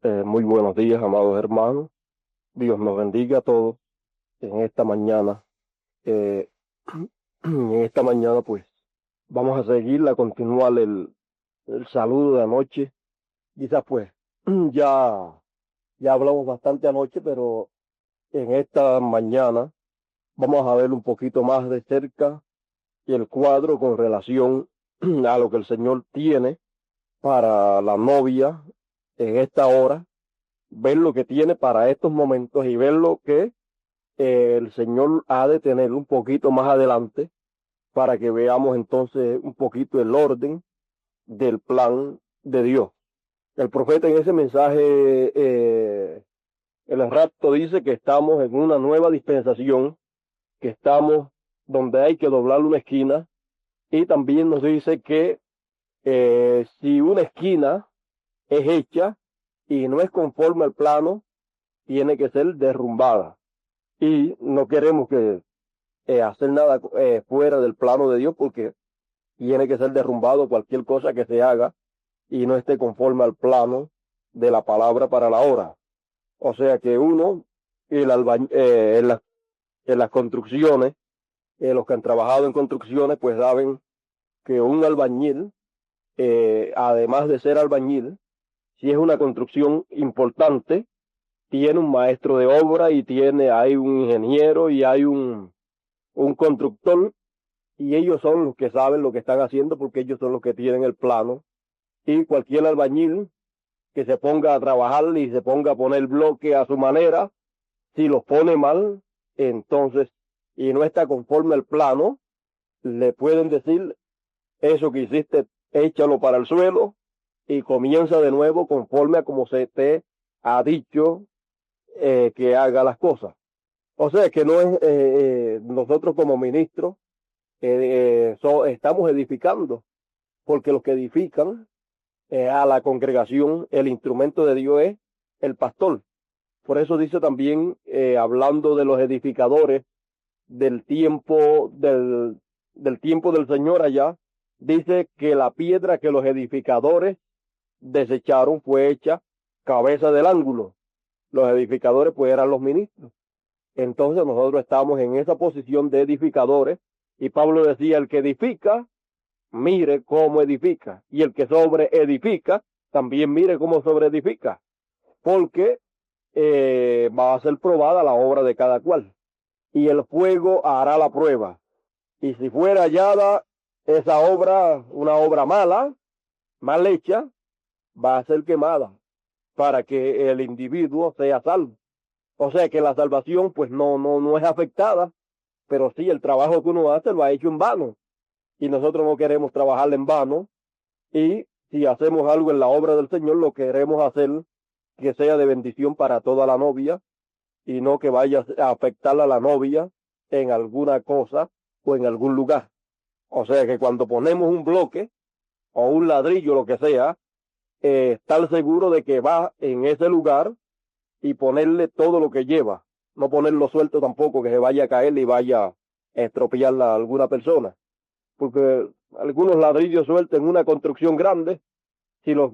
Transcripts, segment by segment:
Muy buenos días, amados hermanos. Dios nos bendiga a todos en esta mañana. Eh, en esta mañana, pues, vamos a seguir a continuar el saludo de anoche. Quizás, pues, ya, ya hablamos bastante anoche, pero en esta mañana vamos a ver un poquito más de cerca el cuadro con relación a lo que el Señor tiene para la novia en esta hora, ver lo que tiene para estos momentos y ver lo que el Señor ha de tener un poquito más adelante para que veamos entonces un poquito el orden del plan de Dios. El profeta en ese mensaje, el rapto dice que estamos en una nueva dispensación, que estamos donde hay que doblar una esquina, y también nos dice que si una esquina es hecha y no es conforme al plano, tiene que ser derrumbada. Y no queremos que hacer nada fuera del plano de Dios, porque tiene que ser derrumbado cualquier cosa que se haga y no esté conforme al plano de la palabra para la hora. O sea que uno, en las construcciones, los que han trabajado en construcciones, pues saben que un albañil, además de ser albañil, si es una construcción importante, tiene un maestro de obra y hay un ingeniero y hay un constructor, y ellos son los que saben lo que están haciendo, porque ellos son los que tienen el plano. Y cualquier albañil que se ponga a trabajar y se ponga a poner bloque a su manera, si los pone mal, entonces, y no está conforme al plano, le pueden decir: eso que hiciste, échalo para el suelo y comienza de nuevo conforme a como se te ha dicho que haga las cosas. O sea que no es, nosotros como ministros estamos edificando, porque los que edifican a la congregación, el instrumento de Dios es el pastor. Por eso dice también, hablando de los edificadores del del tiempo del Señor allá, dice que la piedra que los edificadores desecharon fue hecha cabeza del ángulo. Los edificadores pues eran los ministros. Entonces nosotros estamos en esa posición de edificadores, y Pablo decía: el que edifica, mire cómo edifica, y el que sobre edifica, también mire cómo sobre edifica, porque va a ser probada la obra de cada cual, y el fuego hará la prueba. Y si fuera hallada esa obra, una obra mala, mal hecha, va a ser quemada para que el individuo sea salvo. O sea que la salvación pues no es afectada, pero sí el trabajo que uno hace lo ha hecho en vano. Y nosotros no queremos trabajar en vano, y si hacemos algo en la obra del Señor, lo queremos hacer que sea de bendición para toda la novia, y no que vaya a afectar a la novia en alguna cosa o en algún lugar. O sea que cuando ponemos un bloque o un ladrillo, lo que sea, estar seguro de que va en ese lugar y ponerle todo lo que lleva. No ponerlo suelto tampoco, que se vaya a caer y vaya a estropearla a alguna persona. Porque algunos ladrillos sueltos en una construcción grande, si los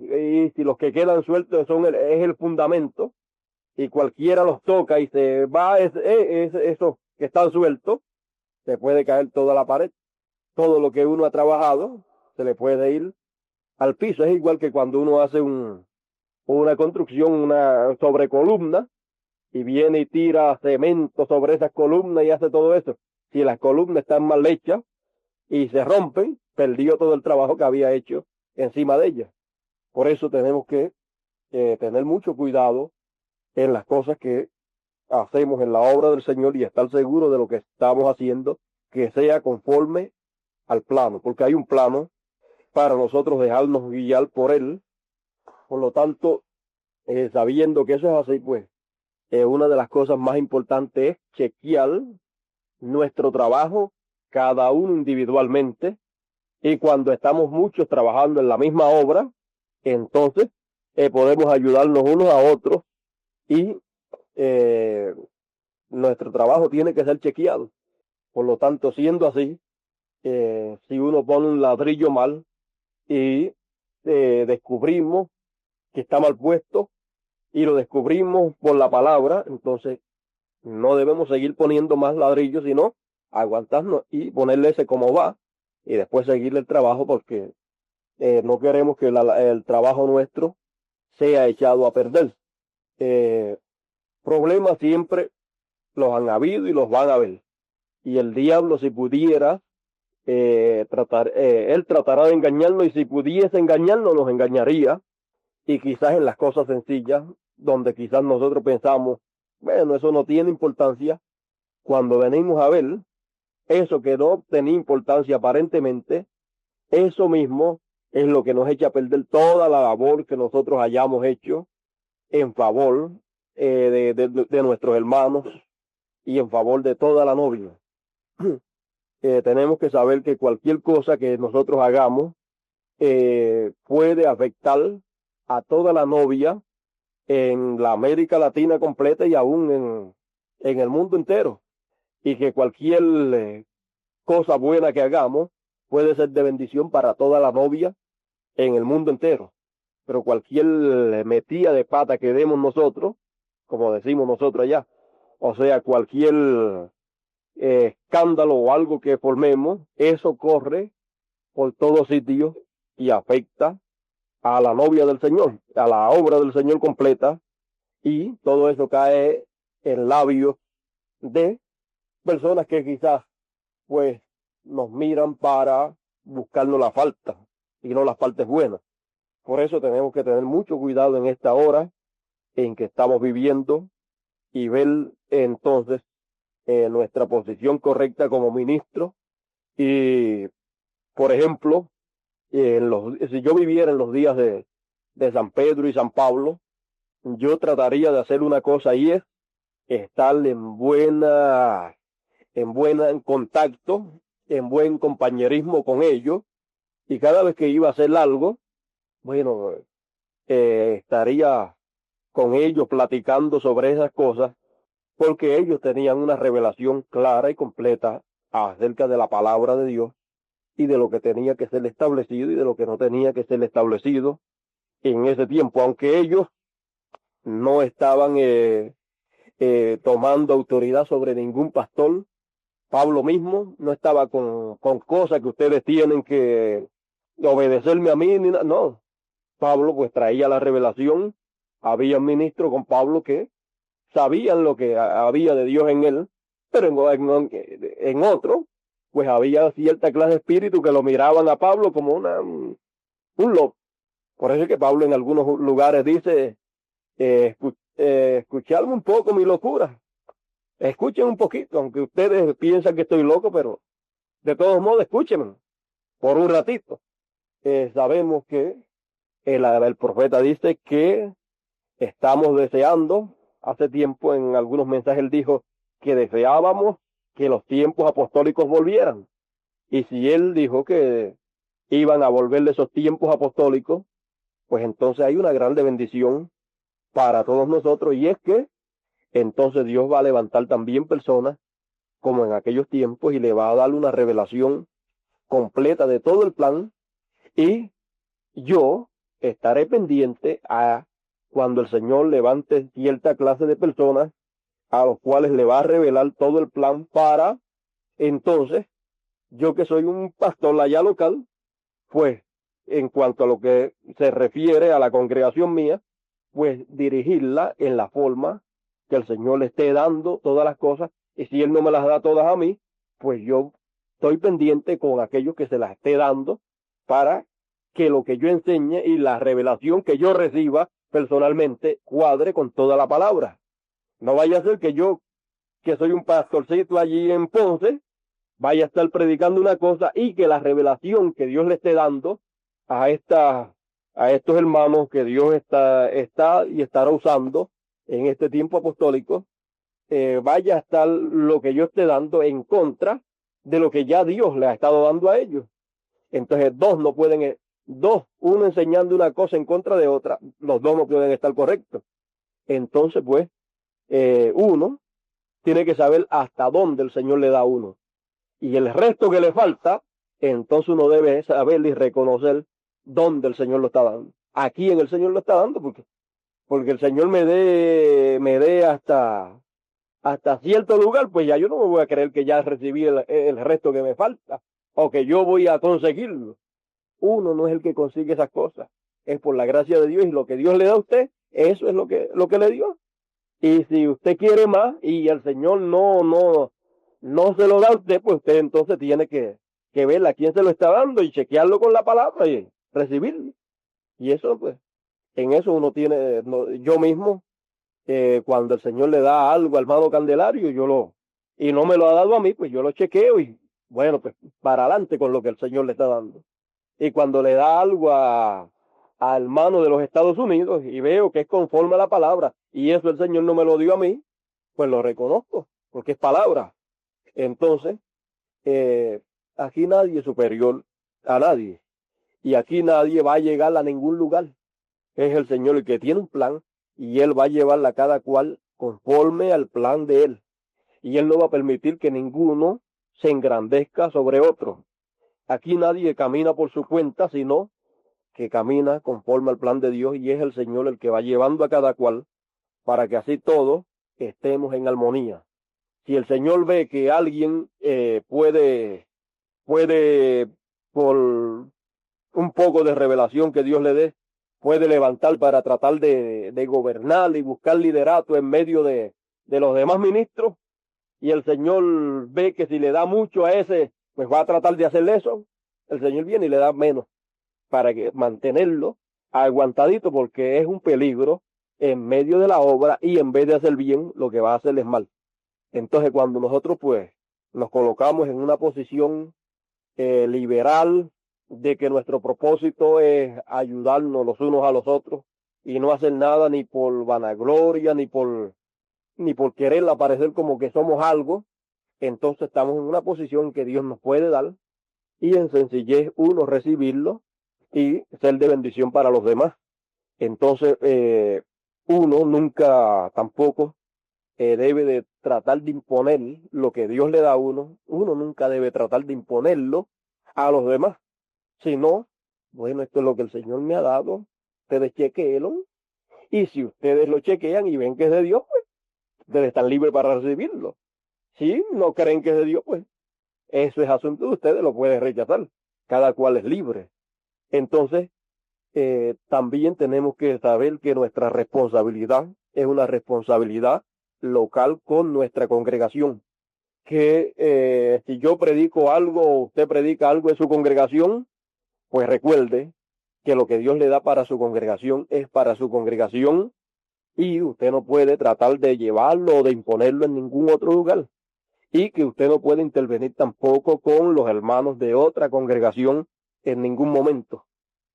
que quedan sueltos es el fundamento, y cualquiera los toca y se va esos que están sueltos, se puede caer toda la pared. Todo lo que uno ha trabajado se le puede ir al piso. Es igual que cuando uno hace una construcción, una sobrecolumna, y viene y tira cemento sobre esas columnas y hace todo eso. Si las columnas están mal hechas y se rompen, perdió todo el trabajo que había hecho encima de ellas. Por eso tenemos que tener mucho cuidado en las cosas que hacemos en la obra del Señor, y estar seguro de lo que estamos haciendo, que sea conforme al plano, porque hay un plano para nosotros dejarnos guiar por él. Por lo tanto, sabiendo que eso es así, pues una de las cosas más importantes es chequear nuestro trabajo, cada uno individualmente, y cuando estamos muchos trabajando en la misma obra, entonces podemos ayudarnos unos a otros, y eh, nuestro trabajo tiene que ser chequeado. Por lo tanto, siendo así, si uno pone un ladrillo mal y descubrimos que está mal puesto, y lo descubrimos por la palabra, entonces no debemos seguir poniendo más ladrillos, sino aguantarnos y ponerle ese como va y después seguirle el trabajo porque no queremos que el trabajo nuestro sea echado a perder. Eh, Problemas siempre los han habido y los van a haber. Y el diablo, si pudiera, él tratará de engañarnos y si pudiese engañarnos, nos engañaría. Y quizás en las cosas sencillas, donde quizás nosotros pensamos, bueno, eso no tiene importancia, cuando venimos a ver, eso que no tenía importancia aparentemente, eso mismo es lo que nos echa a perder toda la labor que nosotros hayamos hecho en favor de nuestros hermanos y en favor de toda la novia. Tenemos que saber que cualquier cosa que nosotros hagamos puede afectar a toda la novia en la América Latina completa y aún en el mundo entero. Y que cualquier cosa buena que hagamos puede ser de bendición para toda la novia en el mundo entero. Pero cualquier metida de pata que demos nosotros, como decimos nosotros allá, o sea, cualquier escándalo o algo que formemos, eso corre por todo sitio y afecta a la novia del Señor, a la obra del Señor completa, y todo eso cae en labios de personas que quizás pues nos miran para buscarnos la falta y no las partes buenas. Por eso tenemos que tener mucho cuidado en esta hora en que estamos viviendo y ver entonces nuestra posición correcta como ministro. Y, por ejemplo, si yo viviera en los días de San Pedro y San Pablo, yo trataría de hacer una cosa y es estar en contacto, en buen compañerismo con ellos, y cada vez que iba a hacer algo, bueno, estaría con ellos platicando sobre esas cosas, porque ellos tenían una revelación clara y completa acerca de la palabra de Dios y de lo que tenía que ser establecido y de lo que no tenía que ser establecido en ese tiempo, aunque ellos no estaban tomando autoridad sobre ningún pastor. Pablo mismo no estaba con cosas que ustedes tienen que obedecerme a mí, no. Pablo pues traía la revelación, había ministros con Pablo que sabían lo que había de Dios en él, pero en otro, pues había cierta clase de espíritu que lo miraban a Pablo como un loco. Por eso es que Pablo en algunos lugares dice, escuchadme un poco mi locura, escuchen un poquito, aunque ustedes piensan que estoy loco, pero de todos modos escúchenme por un ratito. Sabemos que el profeta dice que estamos deseando, hace tiempo en algunos mensajes él dijo que deseábamos que los tiempos apostólicos volvieran. Y si él dijo que iban a volver esos tiempos apostólicos, pues entonces hay una grande bendición para todos nosotros, y es que entonces Dios va a levantar también personas como en aquellos tiempos y le va a dar una revelación completa de todo el plan, y yo estaré pendiente a cuando el Señor levante cierta clase de personas a los cuales le va a revelar todo el plan para entonces yo, que soy un pastor allá local, pues en cuanto a lo que se refiere a la congregación mía, pues dirigirla en la forma que el Señor le esté dando todas las cosas, y si Él no me las da todas a mí, pues yo estoy pendiente con aquellos que se las esté dando para que lo que yo enseñe y la revelación que yo reciba personalmente cuadre con toda la palabra. No vaya a ser que yo, que soy un pastorcito allí en Ponce, vaya a estar predicando una cosa y que la revelación que Dios le esté dando a estos hermanos que Dios está y estará usando en este tiempo apostólico, vaya a estar lo que yo esté dando en contra de lo que ya Dios le ha estado dando a ellos. Entonces no pueden, uno enseñando una cosa en contra de otra, los dos no pueden estar correctos. Entonces pues uno tiene que saber hasta dónde el Señor le da a uno. Y el resto que le falta, entonces uno debe saber y reconocer dónde el Señor lo está dando. ¿A quién el Señor lo está dando? porque el Señor me dé hasta cierto lugar, pues ya yo no me voy a creer que ya recibí el resto que me falta, o que yo voy a conseguirlo. Uno no es el que consigue esas cosas, es por la gracia de Dios, y lo que Dios le da a usted, eso es lo que le dio. Y si usted quiere más y el Señor no se lo da a usted, pues usted entonces tiene que ver a quién se lo está dando y chequearlo con la palabra y recibirlo. Y eso, pues, en eso uno tiene, yo mismo, cuando el Señor le da algo al hermano Candelario, y no me lo ha dado a mí, pues yo lo chequeo y, bueno, pues, para adelante con lo que el Señor le está dando. Y cuando le da algo al hermano de los Estados Unidos y veo que es conforme a la palabra, y eso el Señor no me lo dio a mí, pues lo reconozco, porque es palabra. Entonces, eh, aquí nadie es superior a nadie, y aquí nadie va a llegar a ningún lugar. Es el Señor el que tiene un plan, y Él va a llevarla a cada cual conforme al plan de Él. Y Él no va a permitir que ninguno se engrandezca sobre otro. Aquí nadie camina por su cuenta, sino que camina conforme al plan de Dios, y es el Señor el que va llevando a cada cual para que así todos estemos en armonía. Si el Señor ve que alguien puede, por un poco de revelación que Dios le dé, puede levantar para tratar de gobernar y buscar liderato en medio de los demás ministros, y el Señor ve que si le da mucho a ese, pues va a tratar de hacerle eso, el Señor viene y le da menos para que mantenerlo aguantadito, porque es un peligro en medio de la obra, y en vez de hacer bien, lo que va a hacer es mal. Entonces, cuando nosotros pues nos colocamos en una posición liberal, de que nuestro propósito es ayudarnos los unos a los otros y no hacer nada ni por vanagloria, ni por querer aparecer como que somos algo, entonces estamos en una posición que Dios nos puede dar, y en sencillez uno recibirlo y ser de bendición para los demás. Entonces, uno nunca tampoco debe de tratar de imponer lo que Dios le da a uno. Uno nunca debe tratar de imponerlo a los demás, sino, bueno, esto es lo que el Señor me ha dado, ustedes chequeenlo, y si ustedes lo chequean y ven que es de Dios, pues ustedes están libres para recibirlo. Si no creen que es de Dios, pues eso es asunto de ustedes, lo pueden rechazar. Cada cual es libre. Entonces, también tenemos que saber que nuestra responsabilidad es una responsabilidad local con nuestra congregación. Que si yo predico algo o usted predica algo en su congregación, pues recuerde que lo que Dios le da para su congregación es para su congregación, y usted no puede tratar de llevarlo o de imponerlo en ningún otro lugar. Y que usted no puede intervenir tampoco con los hermanos de otra congregación en ningún momento,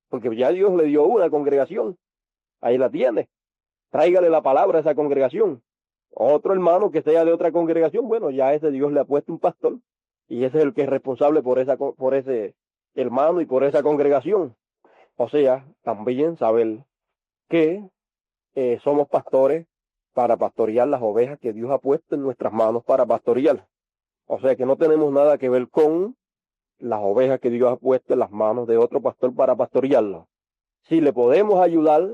porque ya Dios le dio una congregación, ahí la tiene, tráigale la palabra a esa congregación. Otro hermano que sea de otra congregación, bueno, ya ese Dios le ha puesto un pastor, y ese es el que es responsable por ese hermano y por esa congregación. O sea, también saber que somos pastores para pastorear las ovejas que Dios ha puesto en nuestras manos para pastorear. O sea que no tenemos nada que ver con las ovejas que Dios ha puesto en las manos de otro pastor para pastorearlas. Si le podemos ayudar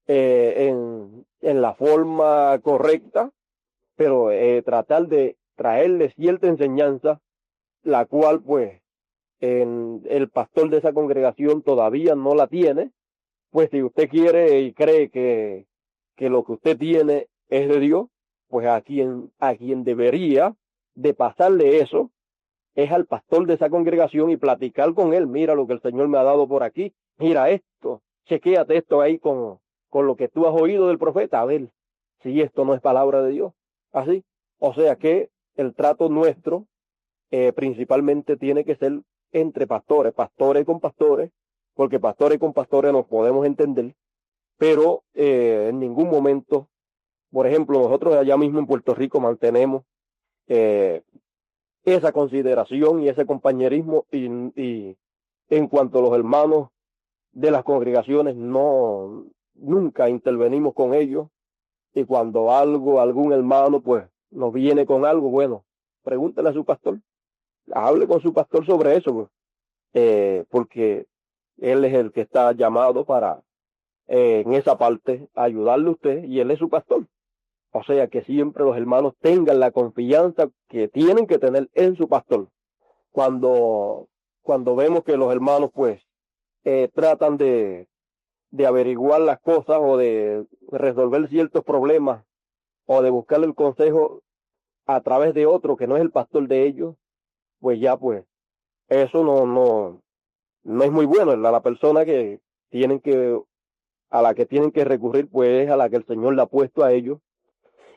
en la forma correcta, pero tratar de traerle cierta enseñanza, la cual pues el pastor de esa congregación todavía no la tiene, pues si usted quiere y cree que lo que usted tiene es de Dios, pues a quien debería de pasarle eso es al pastor de esa congregación, y platicar con él. Mira lo que el Señor me ha dado por aquí, mira esto, chequéate esto ahí con lo que tú has oído del profeta, a ver si esto no es palabra de Dios. Así, o sea que el trato nuestro principalmente tiene que ser entre pastores, pastores con pastores, porque pastores con pastores nos podemos entender, pero en ningún momento, por ejemplo, nosotros allá mismo en Puerto Rico mantenemos eh, esa consideración y ese compañerismo, y en cuanto a los hermanos de las congregaciones, nunca intervenimos con ellos, y cuando algún hermano pues nos viene con algo, bueno, pregúntele a su pastor, hable con su pastor sobre eso, pues, porque él es el que está llamado en esa parte, ayudarle a usted, y él es su pastor. O sea que siempre los hermanos tengan la confianza que tienen que tener en su pastor. Cuando, cuando vemos que los hermanos pues tratan de averiguar las cosas o de resolver ciertos problemas o de buscar el consejo a través de otro que no es el pastor de ellos, pues ya pues eso no es muy bueno. La persona que tienen que, a la que tienen que recurrir pues es a la que el Señor le ha puesto a ellos.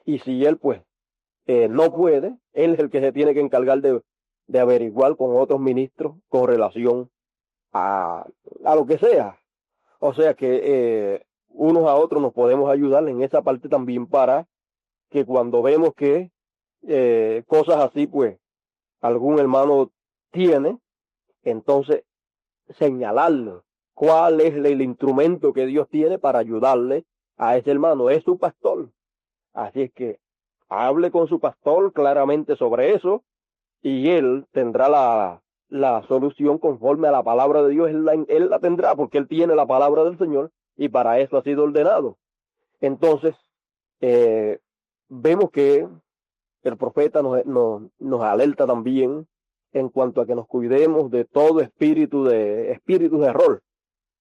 Y si él pues no puede, él es el que se tiene que encargar de averiguar con otros ministros con relación a, a lo que sea. O sea que unos a otros nos podemos ayudar en esa parte también para que cuando vemos que cosas así, pues algún hermano tiene, entonces señalarle cuál es el instrumento que Dios tiene para ayudarle a ese hermano. Es su pastor. Así es que hable con su pastor claramente sobre eso y él tendrá la solución conforme a la palabra de Dios. Él la tendrá porque él tiene la palabra del Señor y para eso ha sido ordenado. Entonces, eh, vemos que el profeta nos alerta también en cuanto a que nos cuidemos de todo espíritu de error.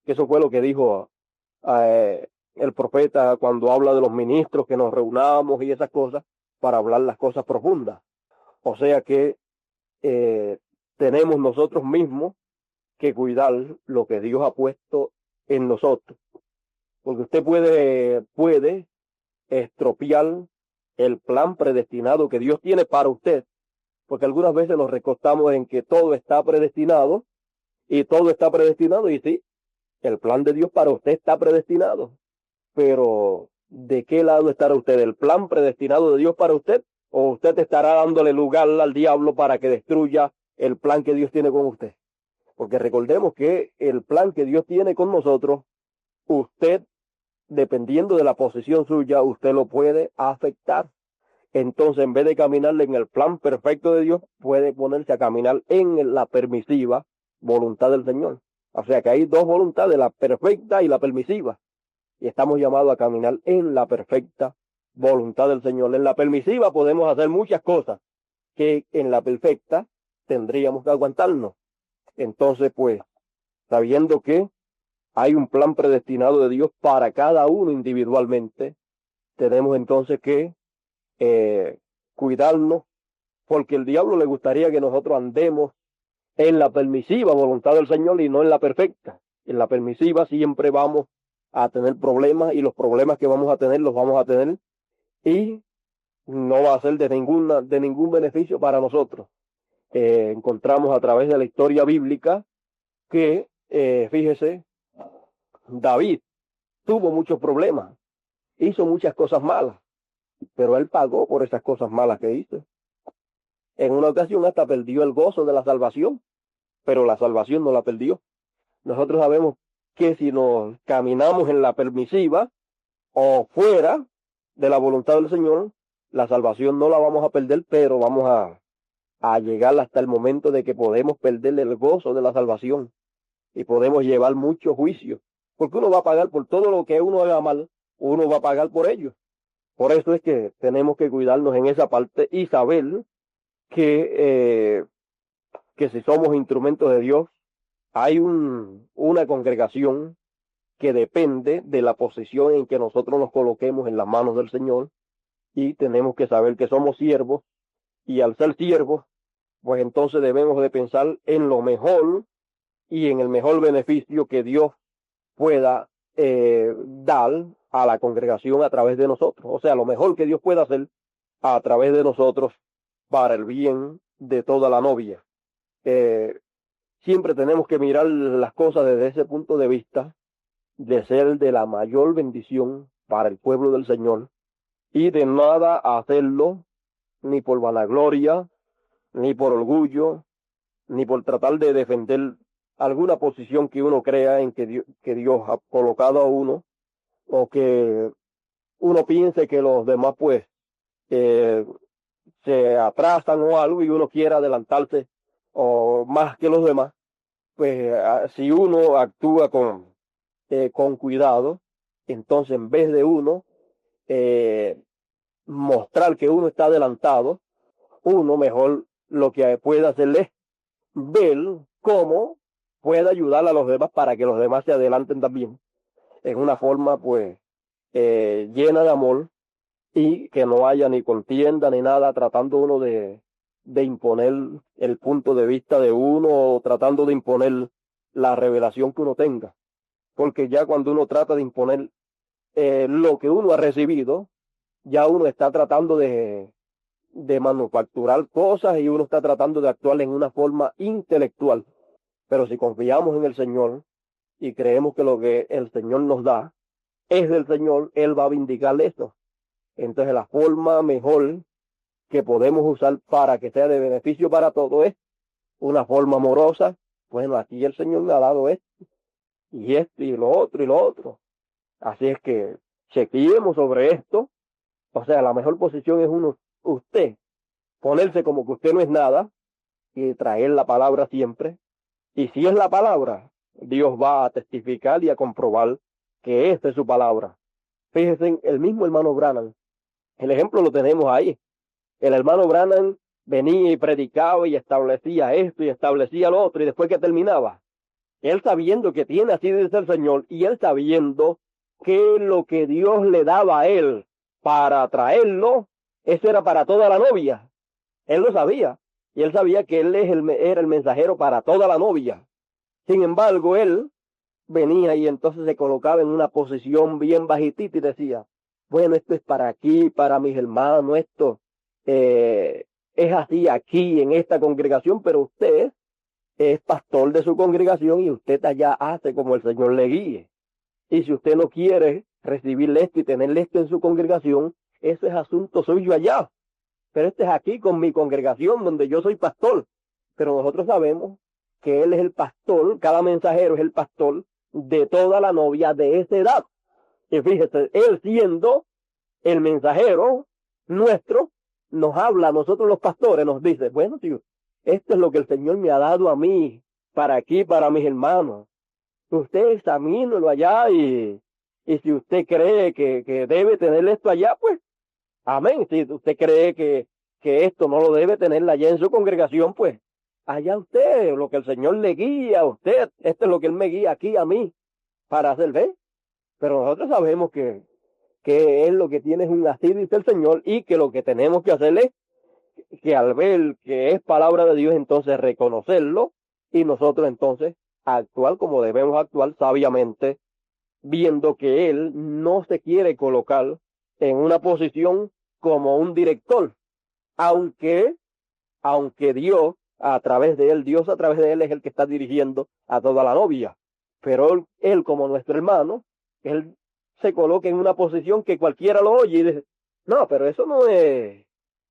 Que eso fue lo que dijo el profeta cuando habla de los ministros, que nos reunamos y esas cosas para hablar las cosas profundas. O sea que eh, tenemos nosotros mismos que cuidar lo que Dios ha puesto en nosotros. Porque usted puede estropear el plan predestinado que Dios tiene para usted, porque algunas veces nos recostamos en que todo está predestinado y sí, el plan de Dios para usted está predestinado, pero ¿de qué lado estará usted? ¿El plan predestinado de Dios para usted? ¿O usted estará dándole lugar al diablo para que destruya el plan que Dios tiene con usted? Porque recordemos que el plan que Dios tiene con nosotros, usted, dependiendo de la posición suya, usted lo puede afectar. Entonces, en vez de caminarle en el plan perfecto de Dios, puede ponerse a caminar en la permisiva voluntad del Señor. O sea que hay dos voluntades, la perfecta y la permisiva. Y estamos llamados a caminar en la perfecta voluntad del Señor. En la permisiva podemos hacer muchas cosas que en la perfecta tendríamos que aguantarnos. Entonces, pues, sabiendo que hay un plan predestinado de Dios para cada uno individualmente, tenemos entonces que cuidarnos, porque el diablo le gustaría que nosotros andemos en la permisiva voluntad del Señor y no en la perfecta. En la permisiva siempre vamos a tener problemas y los problemas que vamos a tener los vamos a tener y no va a ser de ningún beneficio para nosotros. Encontramos a través de la historia bíblica que, fíjese, David tuvo muchos problemas, hizo muchas cosas malas, pero él pagó por esas cosas malas que hizo. En una ocasión hasta perdió el gozo de la salvación, pero la salvación no la perdió. Nosotros sabemos que si nos caminamos en la permisiva o fuera de la voluntad del Señor, la salvación no la vamos a perder, pero vamos a llegar hasta el momento de que podemos perder el gozo de la salvación y podemos llevar mucho juicio, porque uno va a pagar por todo lo que uno haga mal, uno va a pagar por ello. Por eso es que tenemos que cuidarnos en esa parte y saber que si somos instrumentos de Dios, hay una congregación que depende de la posición en que nosotros nos coloquemos en las manos del Señor y tenemos que saber que somos siervos y al ser siervos, pues entonces debemos de pensar en lo mejor y en el mejor beneficio que Dios pueda dar a la congregación a través de nosotros. O sea, lo mejor que Dios pueda hacer a través de nosotros para el bien de toda la novia. Siempre tenemos que mirar las cosas desde ese punto de vista, de ser de la mayor bendición para el pueblo del Señor y de nada hacerlo ni por vanagloria, ni por orgullo, ni por tratar de defender alguna posición que uno crea en que Dios ha colocado a uno, o que uno piense que los demás pues se atrasan o algo y uno quiera adelantarse o más que los demás. Pues si uno actúa con cuidado, Entonces, en vez de uno mostrar que uno está adelantado, uno mejor lo que puede hacer es ver cómo puede ayudar a los demás para que los demás se adelanten también, en una forma pues llena de amor, y que no haya ni contienda ni nada, tratando uno de imponer el punto de vista de uno, o tratando de imponer la revelación que uno tenga. Porque ya cuando uno trata de imponer lo que uno ha recibido, ya uno está tratando de manufacturar cosas, y uno está tratando de actuar en una forma intelectual. Pero si confiamos en el Señor y creemos que lo que el Señor nos da es del Señor, Él va a vindicar eso. Entonces la forma mejor que podemos usar para que sea de beneficio para todos es una forma amorosa. Bueno, aquí el Señor me ha dado esto y lo otro y lo otro. Así es que chequeemos sobre esto. O sea, la mejor posición es usted ponerse como que usted no es nada y traer la palabra siempre. Y si es la palabra, Dios va a testificar y a comprobar que esta es su palabra. Fíjense, el mismo hermano Branham, el ejemplo lo tenemos ahí. El hermano Branham venía y predicaba y establecía esto y establecía lo otro, y después que terminaba, él sabiendo que tiene así dice el Señor, y él sabiendo que lo que Dios le daba a él para traerlo, eso era para toda la novia. Él lo sabía, y él sabía que él era el mensajero para toda la novia. Sin embargo, él venía y entonces se colocaba en una posición bien bajitita y decía, bueno, esto es para aquí, para mis hermanos, esto es así aquí en esta congregación, pero usted es pastor de su congregación y usted allá hace como el Señor le guíe. Y si usted no quiere recibir esto y tener esto en su congregación, eso es asunto suyo allá. Pero este es aquí con mi congregación donde yo soy pastor. Pero nosotros sabemos que Él es el pastor, cada mensajero es el pastor de toda la novia de esa edad. Y fíjese, Él siendo el mensajero nuestro, nos habla a nosotros los pastores, nos dice, bueno, tío, esto es lo que el Señor me ha dado a mí, para aquí, para mis hermanos. Usted examínelo allá, y si usted cree que debe tener esto allá, pues, amén. Si usted cree que esto no lo debe tener allá en su congregación, pues, allá usted, lo que el Señor le guía a usted, esto es lo que Él me guía aquí a mí, para hacer, ¿ve? Pero nosotros sabemos que Él lo que tiene es un así, dice el Señor, y que lo que tenemos que hacer es que al ver que es palabra de Dios, entonces reconocerlo, y nosotros entonces actuar como debemos actuar sabiamente, viendo que Él no se quiere colocar en una posición como un director, aunque, aunque Dios a través de Él, Dios a través de Él es el que está dirigiendo a toda la novia, pero él como nuestro hermano, Él se coloca en una posición que cualquiera lo oye y dice, no, pero eso no es,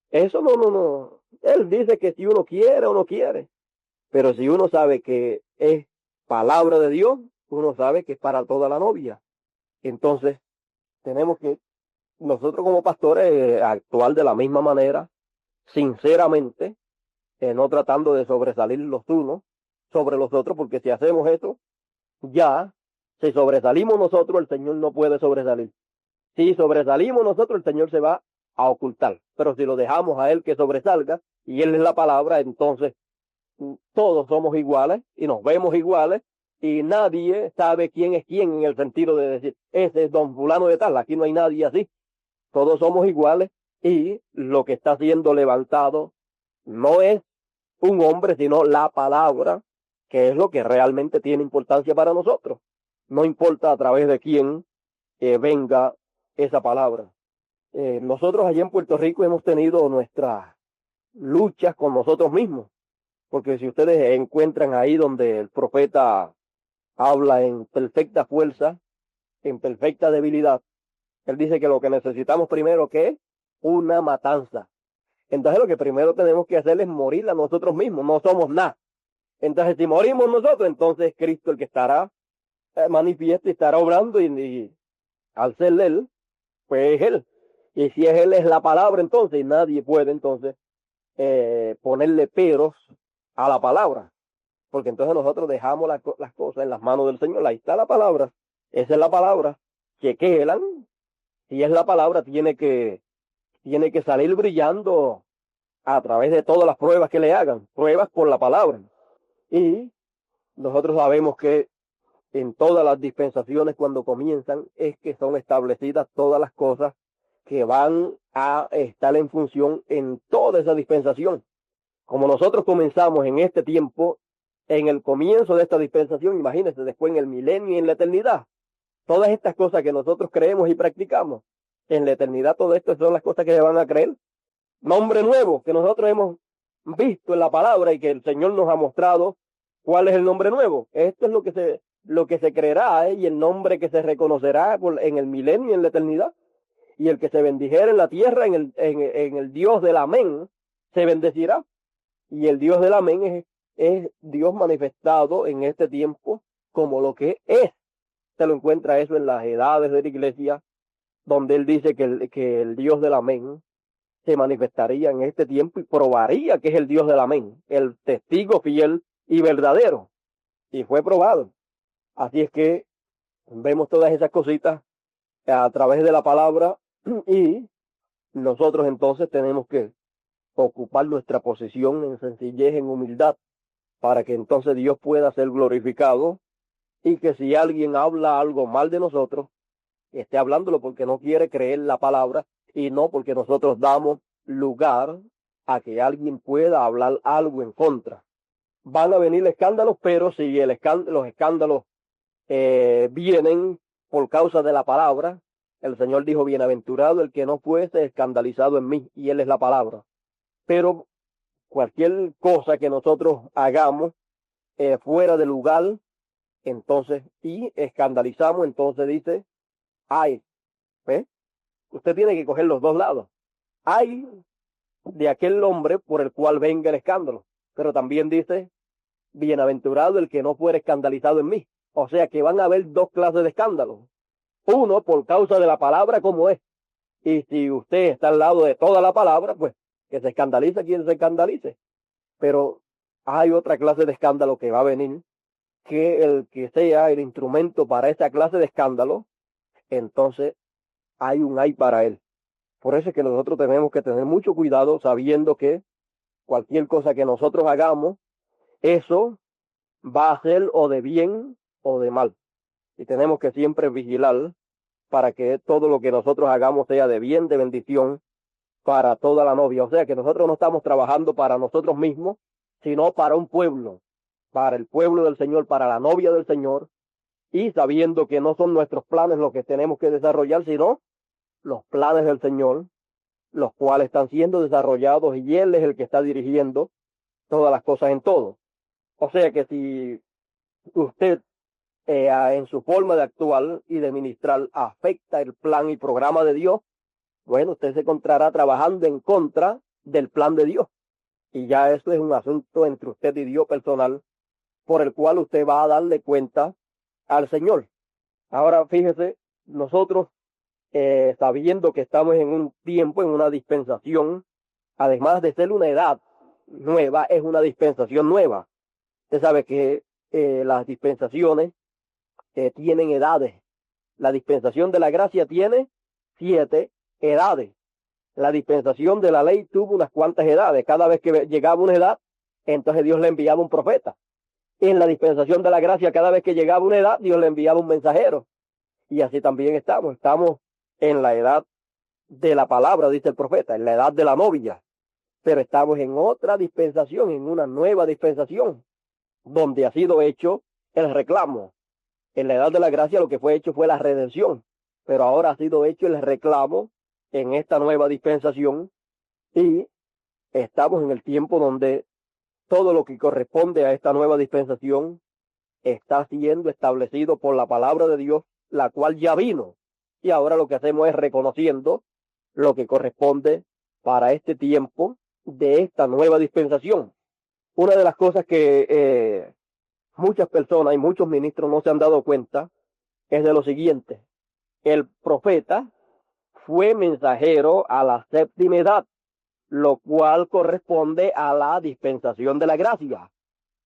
eso no. Él dice que si uno quiere o no quiere, pero si uno sabe que es palabra de Dios, uno sabe que es para toda la novia. Entonces, tenemos que nosotros como pastores actuar de la misma manera, sinceramente, no tratando de sobresalir los unos sobre los otros, porque si hacemos eso, ya, si sobresalimos nosotros, el Señor no puede sobresalir. Si sobresalimos nosotros, el Señor se va a ocultar. Pero si lo dejamos a Él que sobresalga, y Él es la palabra, entonces todos somos iguales y nos vemos iguales, y nadie sabe quién es quién, en el sentido de decir, ese es don fulano de tal. Aquí no hay nadie así. Todos somos iguales, y lo que está siendo levantado no es un hombre, sino la palabra, que es lo que realmente tiene importancia para nosotros. No importa a través de quién venga esa palabra. Nosotros allá en Puerto Rico hemos tenido nuestras luchas con nosotros mismos, porque si ustedes encuentran ahí donde el profeta habla en perfecta fuerza, en perfecta debilidad, él dice que lo que necesitamos primero que es una matanza. Entonces lo que primero tenemos que hacer es morir a nosotros mismos, no somos nada. Entonces si morimos nosotros, entonces Cristo el que estará manifiesto y estará obrando, y al ser Él, pues es Él. Y si es Él, es la palabra, entonces, y nadie puede entonces ponerle peros a la palabra, porque entonces nosotros dejamos las cosas en las manos del Señor. Ahí está la palabra, esa es la palabra. chequean. Si es la palabra, tiene que salir brillando a través de todas las pruebas que le hagan, pruebas por la palabra. Y nosotros sabemos que en todas las dispensaciones cuando comienzan es que son establecidas todas las cosas que van a estar en función en toda esa dispensación. Como nosotros comenzamos en este tiempo, en el comienzo de esta dispensación, imagínense, después en el milenio y en la eternidad, todas estas cosas que nosotros creemos y practicamos, en la eternidad todo esto son las cosas que se van a creer. Nombre nuevo que nosotros hemos visto en la palabra y que el Señor nos ha mostrado cuál es el nombre nuevo. Esto es lo que se creerá, y el nombre que se reconocerá en el milenio y en la eternidad. Y el que se bendijera en la tierra, en el Dios del amén, se bendecirá. Y el Dios del amén es Dios manifestado en este tiempo como lo que es. Se lo encuentra eso en las edades de la iglesia, donde él dice que el Dios del amén se manifestaría en este tiempo y probaría que es el Dios del amén, el testigo fiel y verdadero. Y fue probado. Así es que vemos todas esas cositas a través de la palabra, y nosotros entonces tenemos que ocupar nuestra posición en sencillez, en humildad, para que entonces Dios pueda ser glorificado, y que si alguien habla algo mal de nosotros, esté hablándolo porque no quiere creer la palabra y no porque nosotros damos lugar a que alguien pueda hablar algo en contra. Van a venir escándalos, pero si los escándalos vienen por causa de la palabra, el Señor dijo: bienaventurado el que no fuese escandalizado en mí, y él es la palabra. Pero cualquier cosa que nosotros hagamos fuera de lugar, entonces, y escandalizamos, entonces dice: ay, ¿ves? Usted tiene que coger los dos lados. Hay de aquel hombre por el cual venga el escándalo, pero también dice: bienaventurado el que no fuera escandalizado en mí. O sea que van a haber dos clases de escándalos. Uno por causa de la palabra como es. Y si usted está al lado de toda la palabra, pues que se escandalice quien se escandalice. Pero hay otra clase de escándalo que va a venir, que el que sea el instrumento para esa clase de escándalo, entonces hay un ay para él. Por eso es que nosotros tenemos que tener mucho cuidado, sabiendo que cualquier cosa que nosotros hagamos, eso va a ser o de bien o de mal. Y tenemos que siempre vigilar para que todo lo que nosotros hagamos sea de bien, de bendición para toda la novia. O sea que nosotros no estamos trabajando para nosotros mismos, sino para un pueblo, para el pueblo del Señor, para la novia del Señor, y sabiendo que no son nuestros planes los que tenemos que desarrollar, sino los planes del Señor, los cuales están siendo desarrollados, y Él es el que está dirigiendo todas las cosas en todo. O sea que si usted en su forma de actuar y de ministrar afecta el plan y programa de Dios, bueno, usted se encontrará trabajando en contra del plan de Dios. Y ya eso es un asunto entre usted y Dios personal, por el cual usted va a darle cuenta al Señor. Ahora fíjese, nosotros sabiendo que estamos en un tiempo, en una dispensación, además de ser una edad nueva, es una dispensación nueva. Usted sabe que las dispensaciones tienen edades. La dispensación de la gracia tiene 7 edades. La dispensación de la ley tuvo unas cuantas edades. Cada vez que llegaba una edad, entonces Dios le enviaba un profeta. En la dispensación de la gracia, cada vez que llegaba una edad, Dios le enviaba un mensajero. Y así también estamos. Estamos en la edad de la palabra, dice el profeta, en la edad de la novia. Pero estamos en otra dispensación, en una nueva dispensación, donde ha sido hecho el reclamo. En la edad de la gracia lo que fue hecho fue la redención, pero ahora ha sido hecho el reclamo en esta nueva dispensación, y estamos en el tiempo donde todo lo que corresponde a esta nueva dispensación está siendo establecido por la palabra de Dios, la cual ya vino, y ahora lo que hacemos es reconociendo lo que corresponde para este tiempo de esta nueva dispensación. Una de las cosas que muchas personas y muchos ministros no se han dado cuenta es de lo siguiente: el profeta fue mensajero a la 7ª edad, lo cual corresponde a la dispensación de la gracia.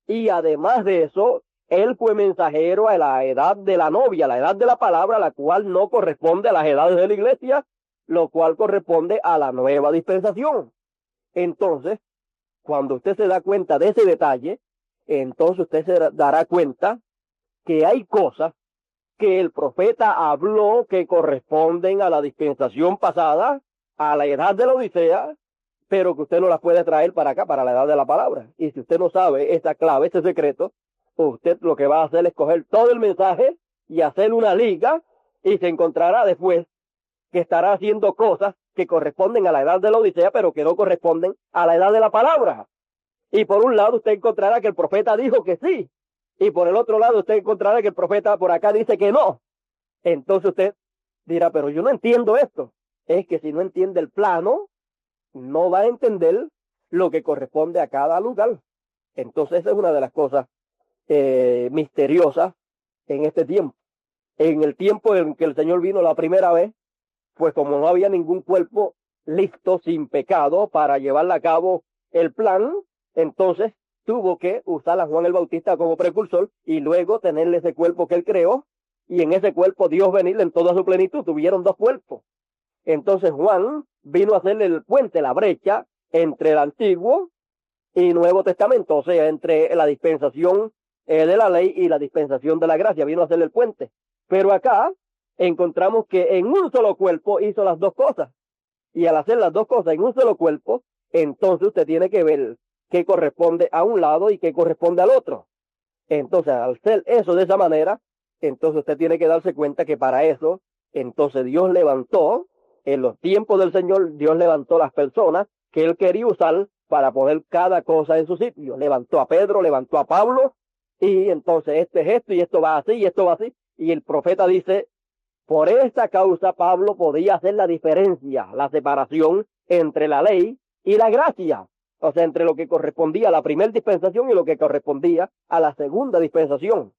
Y además de eso, Él fue mensajero a la edad de la novia, la edad de la palabra, la cual no corresponde a las edades de la iglesia, lo cual corresponde a la nueva dispensación. Entonces, cuando usted se da cuenta de ese detalle, entonces usted se dará cuenta que hay cosas que el profeta habló que corresponden a la dispensación pasada, a la edad de la Odisea, pero que usted no las puede traer para acá, para la edad de la palabra. Y si usted no sabe esta clave, este secreto, usted lo que va a hacer es coger todo el mensaje y hacer una liga, y se encontrará después que estará haciendo cosas que corresponden a la edad de la Odisea, pero que no corresponden a la edad de la palabra. Y por un lado usted encontrará que el profeta dijo que sí, y por el otro lado usted encontrará que el profeta por acá dice que no. Entonces usted dirá, pero yo no entiendo esto. Es que si no entiende el plano, no va a entender lo que corresponde a cada lugar. Entonces esa es una de las cosas misteriosas en este tiempo. En el tiempo en que el Señor vino la primera vez, pues como no había ningún cuerpo listo, sin pecado, para llevarle a cabo el plan, entonces tuvo que usar a Juan el Bautista como precursor y luego tenerle ese cuerpo que él creó, y en ese cuerpo Dios venirle en toda su plenitud. Tuvieron dos cuerpos. Entonces Juan vino a hacerle el puente, la brecha entre el Antiguo y Nuevo Testamento, o sea, entre la dispensación de la ley y la dispensación de la gracia. Vino a hacerle el puente. Pero acá encontramos que en un solo cuerpo hizo las dos cosas. Y al hacer las dos cosas en un solo cuerpo, entonces usted tiene que ver qué corresponde a un lado y qué corresponde al otro. Entonces, al hacer eso de esa manera, entonces usted tiene que darse cuenta que para eso, entonces Dios levantó, en los tiempos del Señor, Dios levantó las personas que Él quería usar para poner cada cosa en su sitio. Levantó a Pedro, levantó a Pablo, y entonces este es esto, y esto va así, y esto va así. Y el profeta dice, por esta causa Pablo podía hacer la diferencia, la separación entre la ley y la gracia. O sea, entre lo que correspondía a la primera dispensación y lo que correspondía a la segunda dispensación.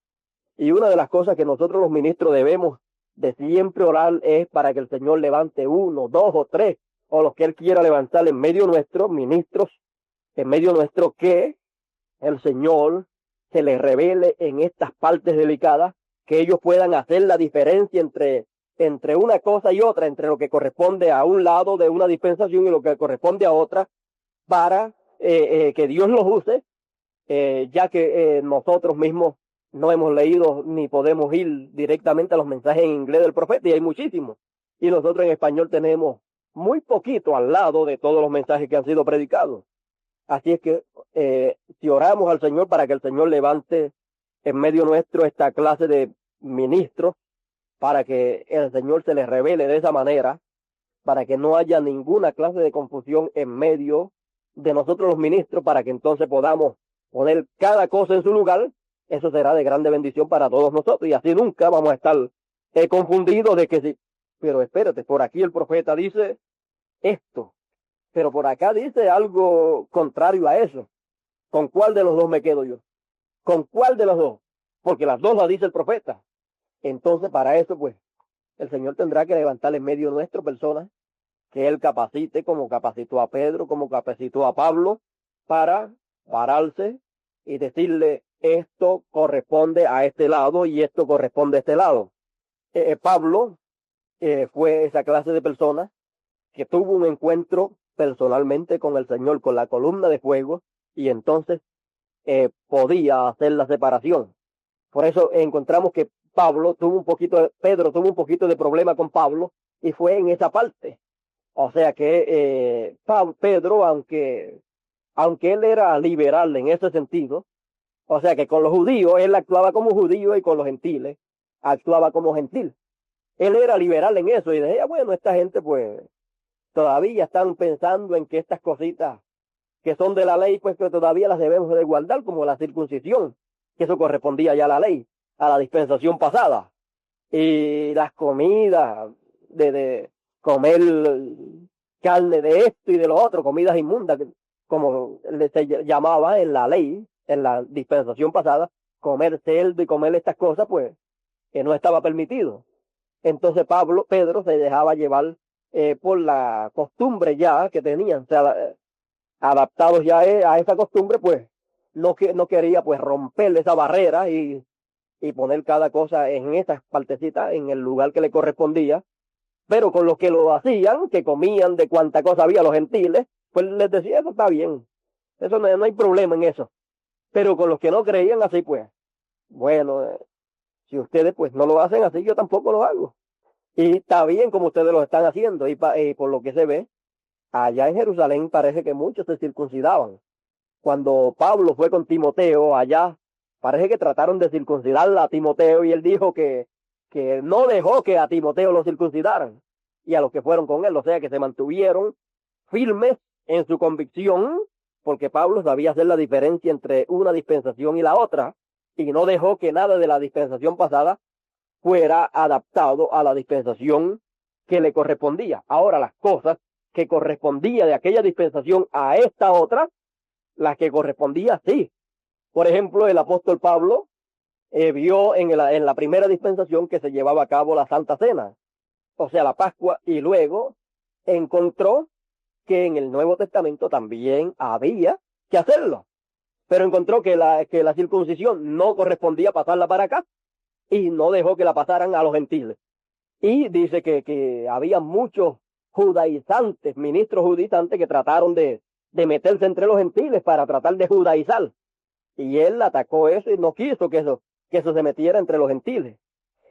Y una de las cosas que nosotros los ministros debemos de siempre orar es para que el Señor levante uno, dos o tres, o los que Él quiera levantar en medio nuestro, ministros, en medio nuestro, que el Señor se les revele en estas partes delicadas, que ellos puedan hacer la diferencia entre una cosa y otra, entre lo que corresponde a un lado de una dispensación y lo que corresponde a otra, para que Dios los use, ya que nosotros mismos no hemos leído ni podemos ir directamente a los mensajes en inglés del profeta, y hay muchísimos. Y nosotros en español tenemos muy poquito al lado de todos los mensajes que han sido predicados. Así es que si oramos al Señor para que el Señor levante en medio nuestro esta clase de ministros, para que el Señor se les revele de esa manera, para que no haya ninguna clase de confusión en medio de nosotros los ministros, para que entonces podamos poner cada cosa en su lugar. Eso será de grande bendición para todos nosotros, y así nunca vamos a estar confundidos de que sí, pero espérate, por aquí el profeta dice esto, pero por acá dice algo contrario a eso. ¿Con cuál de los dos me quedo yo? ¿Con cuál de los dos? Porque las dos las dice el profeta. Entonces, para eso, pues, el Señor tendrá que levantar en medio nuestro personas que Él capacite, como capacitó a Pedro, como capacitó a Pablo, para pararse y decirle, esto corresponde a este lado y esto corresponde a este lado. Pablo fue esa clase de persona que tuvo un encuentro personalmente con el Señor, con la columna de fuego, y entonces podía hacer la separación. Por eso encontramos que Pedro tuvo un poquito de problema con Pablo, y fue en esa parte. O sea que Pedro, aunque él era liberal en ese sentido, o sea que con los judíos él actuaba como judío y con los gentiles actuaba como gentil. Él era liberal en eso y decía, bueno, esta gente pues todavía están pensando en que estas cositas que son de la ley, pues que todavía las debemos de guardar, como la circuncisión, que eso correspondía ya a la ley, a la dispensación pasada. Y las comidas de comer carne de esto y de lo otro, comidas inmundas, como se llamaba en la ley, en la dispensación pasada, comer cerdo y comer estas cosas, pues, que no estaba permitido. Entonces Pedro se dejaba llevar por la costumbre ya que tenían, o sea, adaptados ya a esa costumbre, pues, no quería pues romper esa barrera y poner cada cosa en esas partecitas, en el lugar que le correspondía. Pero con los que lo hacían, que comían de cuanta cosa había los gentiles, pues les decía, eso está bien, eso no hay problema en eso. Pero con los que no creían así, pues, bueno, si ustedes pues no lo hacen así, yo tampoco lo hago. Y está bien como ustedes lo están haciendo. Y por lo que se ve, allá en Jerusalén parece que muchos se circuncidaban. Cuando Pablo fue con Timoteo allá, parece que trataron de circuncidar a Timoteo y él dijo que no dejó que a Timoteo lo circuncidaran y a los que fueron con él, o sea que se mantuvieron firmes en su convicción, porque Pablo sabía hacer la diferencia entre una dispensación y la otra, y no dejó que nada de la dispensación pasada fuera adaptado a la dispensación que le correspondía. Ahora las cosas que correspondía de aquella dispensación a esta otra, las que correspondía sí. Por ejemplo, el apóstol Pablo vio en la primera dispensación que se llevaba a cabo la Santa Cena, o sea, la Pascua, y luego encontró que en el Nuevo Testamento también había que hacerlo, pero encontró que la circuncisión no correspondía pasarla para acá y no dejó que la pasaran a los gentiles. Y dice que había muchos judaizantes, ministros judaizantes que trataron de meterse entre los gentiles para tratar de judaizar. Y él atacó eso y no quiso que eso se metiera entre los gentiles.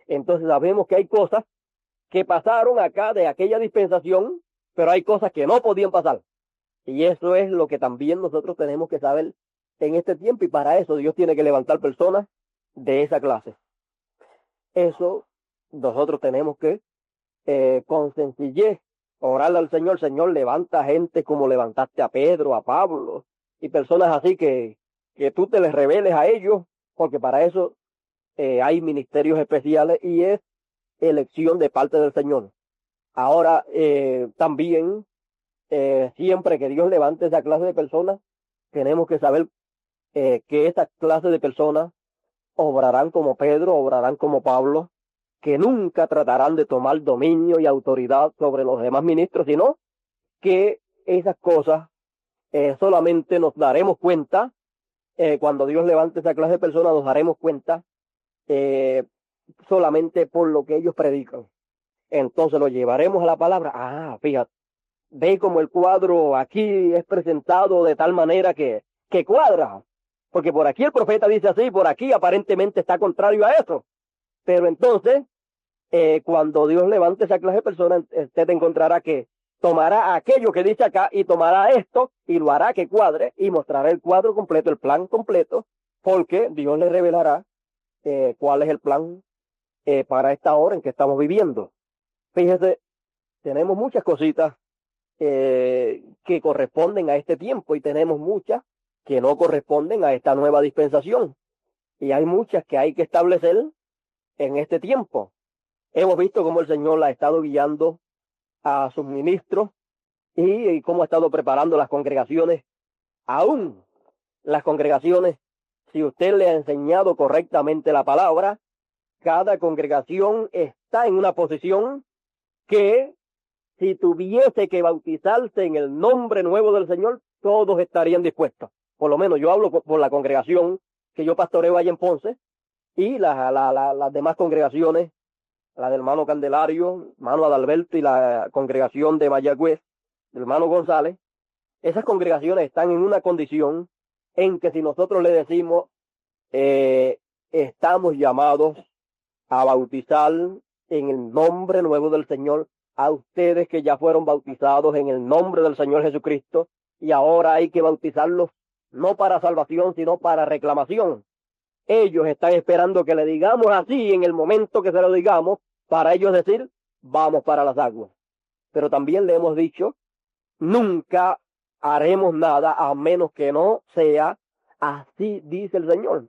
Entonces sabemos que hay cosas que pasaron acá de aquella dispensación, pero hay cosas que no podían pasar. Y eso es lo que también nosotros tenemos que saber en este tiempo, y para eso Dios tiene que levantar personas de esa clase. Eso nosotros tenemos que con sencillez orarle al Señor. Señor, levanta gente como levantaste a Pedro, a Pablo y personas así que tú te les reveles a ellos, porque para eso hay ministerios especiales y es elección de parte del Señor. Ahora también siempre que Dios levante esa clase de personas, tenemos que saber que esa clase de personas obrarán como Pedro, obrarán como Pablo, que nunca tratarán de tomar dominio y autoridad sobre los demás ministros, sino que esas cosas solamente nos daremos cuenta, cuando Dios levante esa clase de personas, nos daremos cuenta solamente por lo que ellos predican. Entonces lo llevaremos a la palabra. Fíjate, ve como el cuadro aquí es presentado de tal manera que cuadra. Porque por aquí el profeta dice así, por aquí aparentemente está contrario a eso. Pero entonces, cuando Dios levante esa clase de personas, usted encontrará que tomará aquello que dice acá y tomará esto y lo hará que cuadre y mostrará el cuadro completo, el plan completo, porque Dios le revelará cuál es el plan para esta hora en que estamos viviendo. Fíjese, tenemos muchas cositas que corresponden a este tiempo y tenemos muchas que no corresponden a esta nueva dispensación. Y hay muchas que hay que establecer en este tiempo. Hemos visto cómo el Señor ha estado guiando a sus ministros y cómo ha estado preparando las congregaciones. Aún las congregaciones, si usted le ha enseñado correctamente la palabra, cada congregación está en una posición que si tuviese que bautizarse en el nombre nuevo del Señor, todos estarían dispuestos. Por lo menos yo hablo por la congregación que yo pastoreo allá en Ponce y las demás congregaciones, la del hermano Candelario, hermano Adalberto y la congregación de Mayagüez, del hermano González. Esas congregaciones están en una condición en que si nosotros le decimos estamos llamados a bautizar en el nombre nuevo del Señor a ustedes que ya fueron bautizados en el nombre del Señor Jesucristo y ahora hay que bautizarlos no para salvación sino para reclamación. Ellos están esperando que le digamos así en el momento que se lo digamos para ellos decir vamos para las aguas. Pero también le hemos dicho nunca haremos nada a menos que no sea así dice el Señor.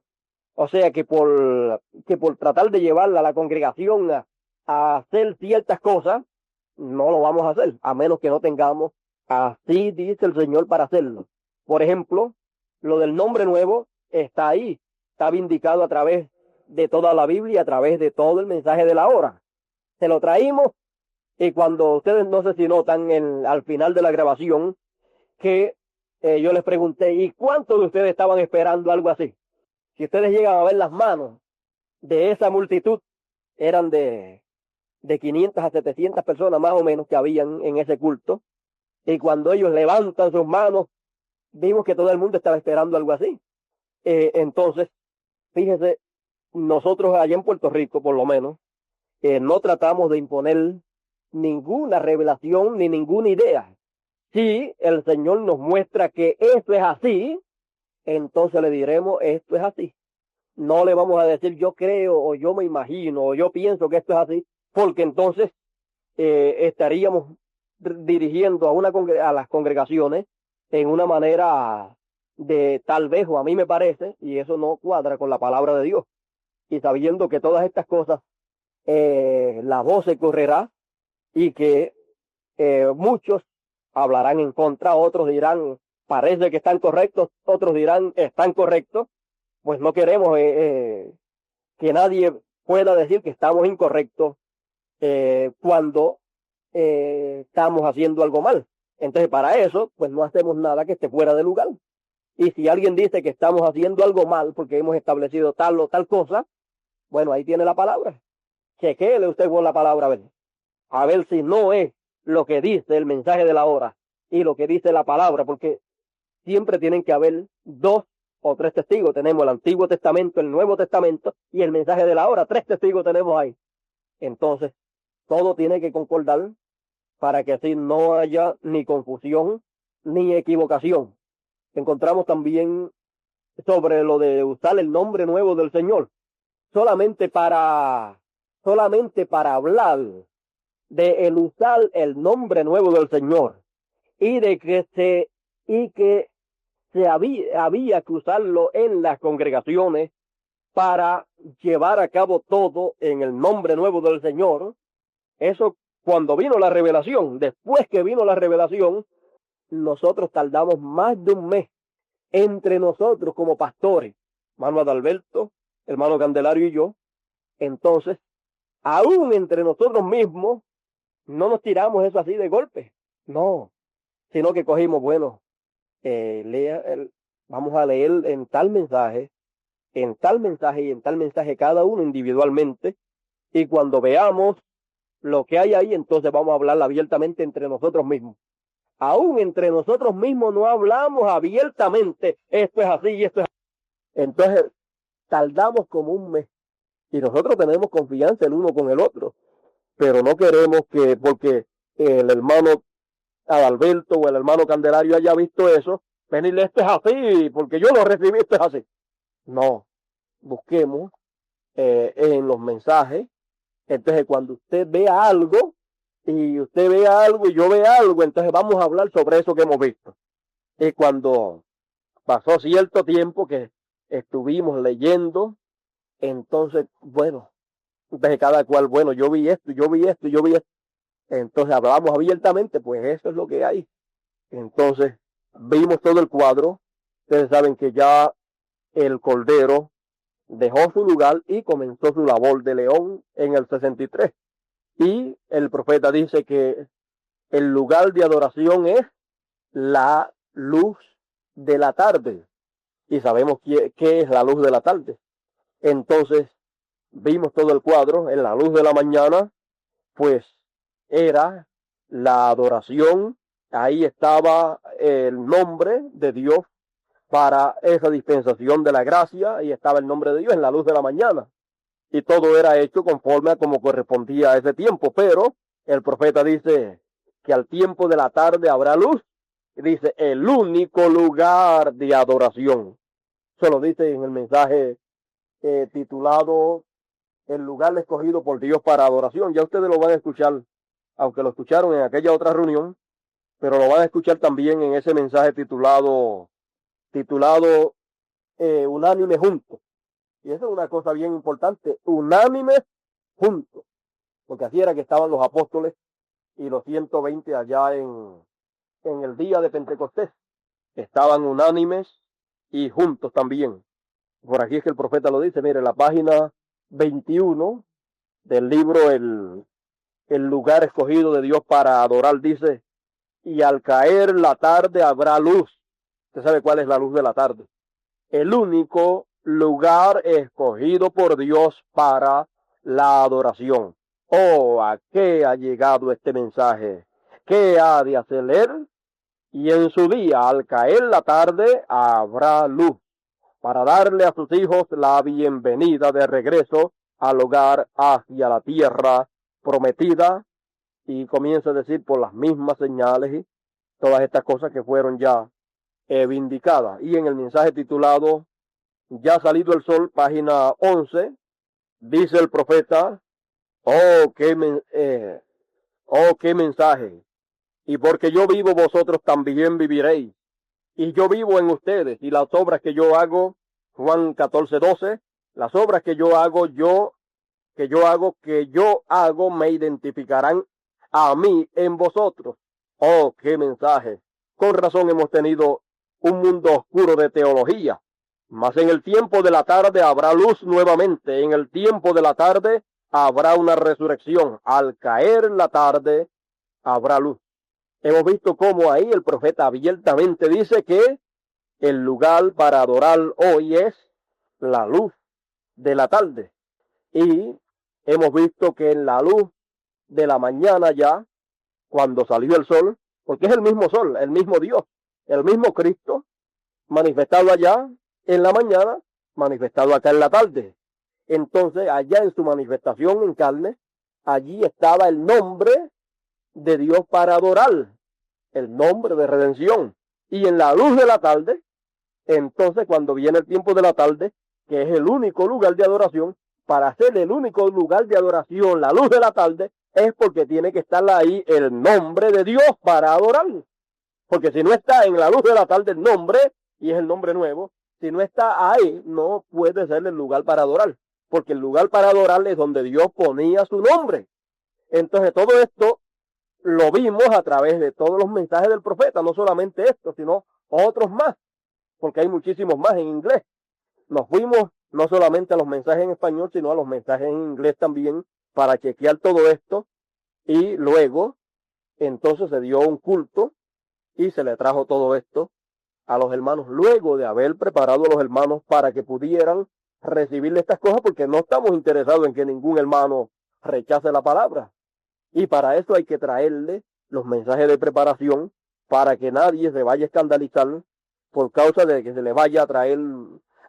O sea que por tratar de llevarla a la congregación a hacer ciertas cosas, no lo vamos a hacer, a menos que no tengamos así dice el Señor para hacerlo. Por ejemplo, lo del nombre nuevo está ahí, está vindicado a través de toda la Biblia, a través de todo el mensaje de la hora. Se lo traímos y cuando ustedes no sé si notan al final de la grabación que yo les pregunté, ¿y cuántos de ustedes estaban esperando algo así? Si ustedes llegan a ver las manos de esa multitud, eran de 500 a 700 personas más o menos que habían en ese culto. Y cuando ellos levantan sus manos, vimos que todo el mundo estaba esperando algo así. Entonces, fíjese, nosotros allá en Puerto Rico, por lo menos, no tratamos de imponer ninguna revelación ni ninguna idea. Si el Señor nos muestra que esto es así, entonces le diremos esto es así. No le vamos a decir yo creo o yo me imagino o yo pienso que esto es así, porque entonces estaríamos dirigiendo a las congregaciones en una manera de tal vez, o a mí me parece, y eso no cuadra con la palabra de Dios. Y sabiendo que todas estas cosas, la voz se correrá y que muchos hablarán en contra, otros dirán parece que están correctos, otros dirán están correctos, pues no queremos que nadie pueda decir que estamos incorrectos cuando estamos haciendo algo mal. Entonces para eso pues no hacemos nada que esté fuera de lugar. Y si alguien dice que estamos haciendo algo mal porque hemos establecido tal o tal cosa, bueno, ahí tiene la palabra. Chequéele usted con la palabra a ver si no es lo que dice el mensaje de la hora y lo que dice la palabra, porque siempre tienen que haber 2 o 3 testigos. Tenemos el Antiguo Testamento, el Nuevo Testamento y el mensaje de la hora. 3 testigos tenemos ahí. Entonces, todo tiene que concordar para que así no haya ni confusión ni equivocación. Encontramos también sobre lo de usar el nombre nuevo del Señor, solamente para hablar de el usar el nombre nuevo del Señor y de que se había que usarlo en las congregaciones para llevar a cabo todo en el nombre nuevo del Señor. Eso cuando vino la revelación. Después que vino la revelación, nosotros tardamos más de un mes entre nosotros como pastores, hermano Adalberto, hermano Candelario y yo. Entonces, aún entre nosotros mismos, no nos tiramos eso así de golpe, no, sino que cogimos, bueno, vamos a leer en tal mensaje y en tal mensaje cada uno individualmente, y cuando veamos lo que hay ahí, entonces vamos a hablar abiertamente entre nosotros mismos. Aún entre nosotros mismos no hablamos abiertamente, esto es así y esto es así. Entonces tardamos como un mes y nosotros tenemos confianza el uno con el otro, pero no queremos que porque el hermano Adalberto o el hermano Candelario haya visto eso, venirle esto es así, porque yo lo recibí, esto es así. No, busquemos en los mensajes. Entonces cuando usted vea algo y usted vea algo y yo vea algo, entonces vamos a hablar sobre eso que hemos visto. Y cuando pasó cierto tiempo que estuvimos leyendo, entonces, bueno, entonces cada cual, bueno, yo vi esto, yo vi esto, yo vi esto. Entonces hablamos abiertamente, pues eso es lo que hay. Entonces vimos todo el cuadro. Ustedes saben que ya el Cordero dejó su lugar y comenzó su labor de león en el 63. Y el profeta dice que el lugar de adoración es la luz de la tarde. Y sabemos qué es la luz de la tarde. Entonces vimos todo el cuadro. En la luz de la mañana, pues era la adoración. Ahí estaba el nombre de Dios para esa dispensación de la gracia. Ahí estaba el nombre de Dios en la luz de la mañana. Y todo era hecho conforme a como correspondía a ese tiempo. Pero el profeta dice que al tiempo de la tarde habrá luz. Y dice, el único lugar de adoración. Eso lo dice en el mensaje titulado El lugar escogido por Dios para adoración. Ya ustedes lo van a escuchar, aunque lo escucharon en aquella otra reunión, pero lo van a escuchar también en ese mensaje titulado Unánime Juntos. Y eso es una cosa bien importante, unánime juntos, porque así era que estaban los apóstoles y los 120 allá en el día de Pentecostés. Estaban unánimes y juntos también. Por aquí es que el profeta lo dice, mire, la página 21 del libro el lugar escogido de Dios para adorar, dice, y al caer la tarde habrá luz. Usted sabe cuál es la luz de la tarde. El único lugar escogido por Dios para la adoración. Oh, ¿a qué ha llegado este mensaje? ¿Qué ha de hacer él? Y en su día, al caer la tarde, habrá luz para darle a sus hijos la bienvenida de regreso al hogar hacia la tierra prometida. Y comienza a decir por las mismas señales y todas estas cosas que fueron ya vindicadas. Y en el mensaje titulado Ya ha salido el sol, página 11, dice el profeta, oh, qué mensaje. Y porque yo vivo, vosotros también viviréis. Y yo vivo en ustedes. Y las obras que yo hago, Juan 14:12, las obras que yo hago, me identificarán a mí en vosotros. Oh, qué mensaje. Con razón hemos tenido un mundo oscuro de teología. Mas en el tiempo de la tarde habrá luz nuevamente. En el tiempo de la tarde habrá una resurrección. Al caer la tarde habrá luz. Hemos visto cómo ahí el profeta abiertamente dice que el lugar para adorar hoy es la luz de la tarde. Y hemos visto que en la luz de la mañana ya, cuando salió el sol, porque es el mismo sol, el mismo Dios, el mismo Cristo, manifestado allá en la mañana, manifestado acá en la tarde. Entonces, allá en su manifestación en carne, allí estaba el nombre de Dios para adorar, el nombre de redención. Y en la luz de la tarde, entonces cuando viene el tiempo de la tarde, que es el único lugar de adoración, para hacer el único lugar de adoración, la luz de la tarde, es porque tiene que estar ahí el nombre de Dios para adorar. Porque si no está en la luz de la tarde el nombre, y es el nombre nuevo, si no está ahí, no puede ser el lugar para adorar. Porque el lugar para adorar es donde Dios ponía su nombre. Entonces todo esto lo vimos a través de todos los mensajes del profeta, no solamente esto, sino otros más, porque hay muchísimos más en inglés. Nos fuimos no solamente a los mensajes en español, sino a los mensajes en inglés también, para chequear todo esto, y luego, entonces se dio un culto, y se le trajo todo esto a los hermanos, luego de haber preparado a los hermanos para que pudieran recibir estas cosas, porque no estamos interesados en que ningún hermano rechace la palabra. Y para eso hay que traerle los mensajes de preparación para que nadie se vaya a escandalizar por causa de que se le vaya a traer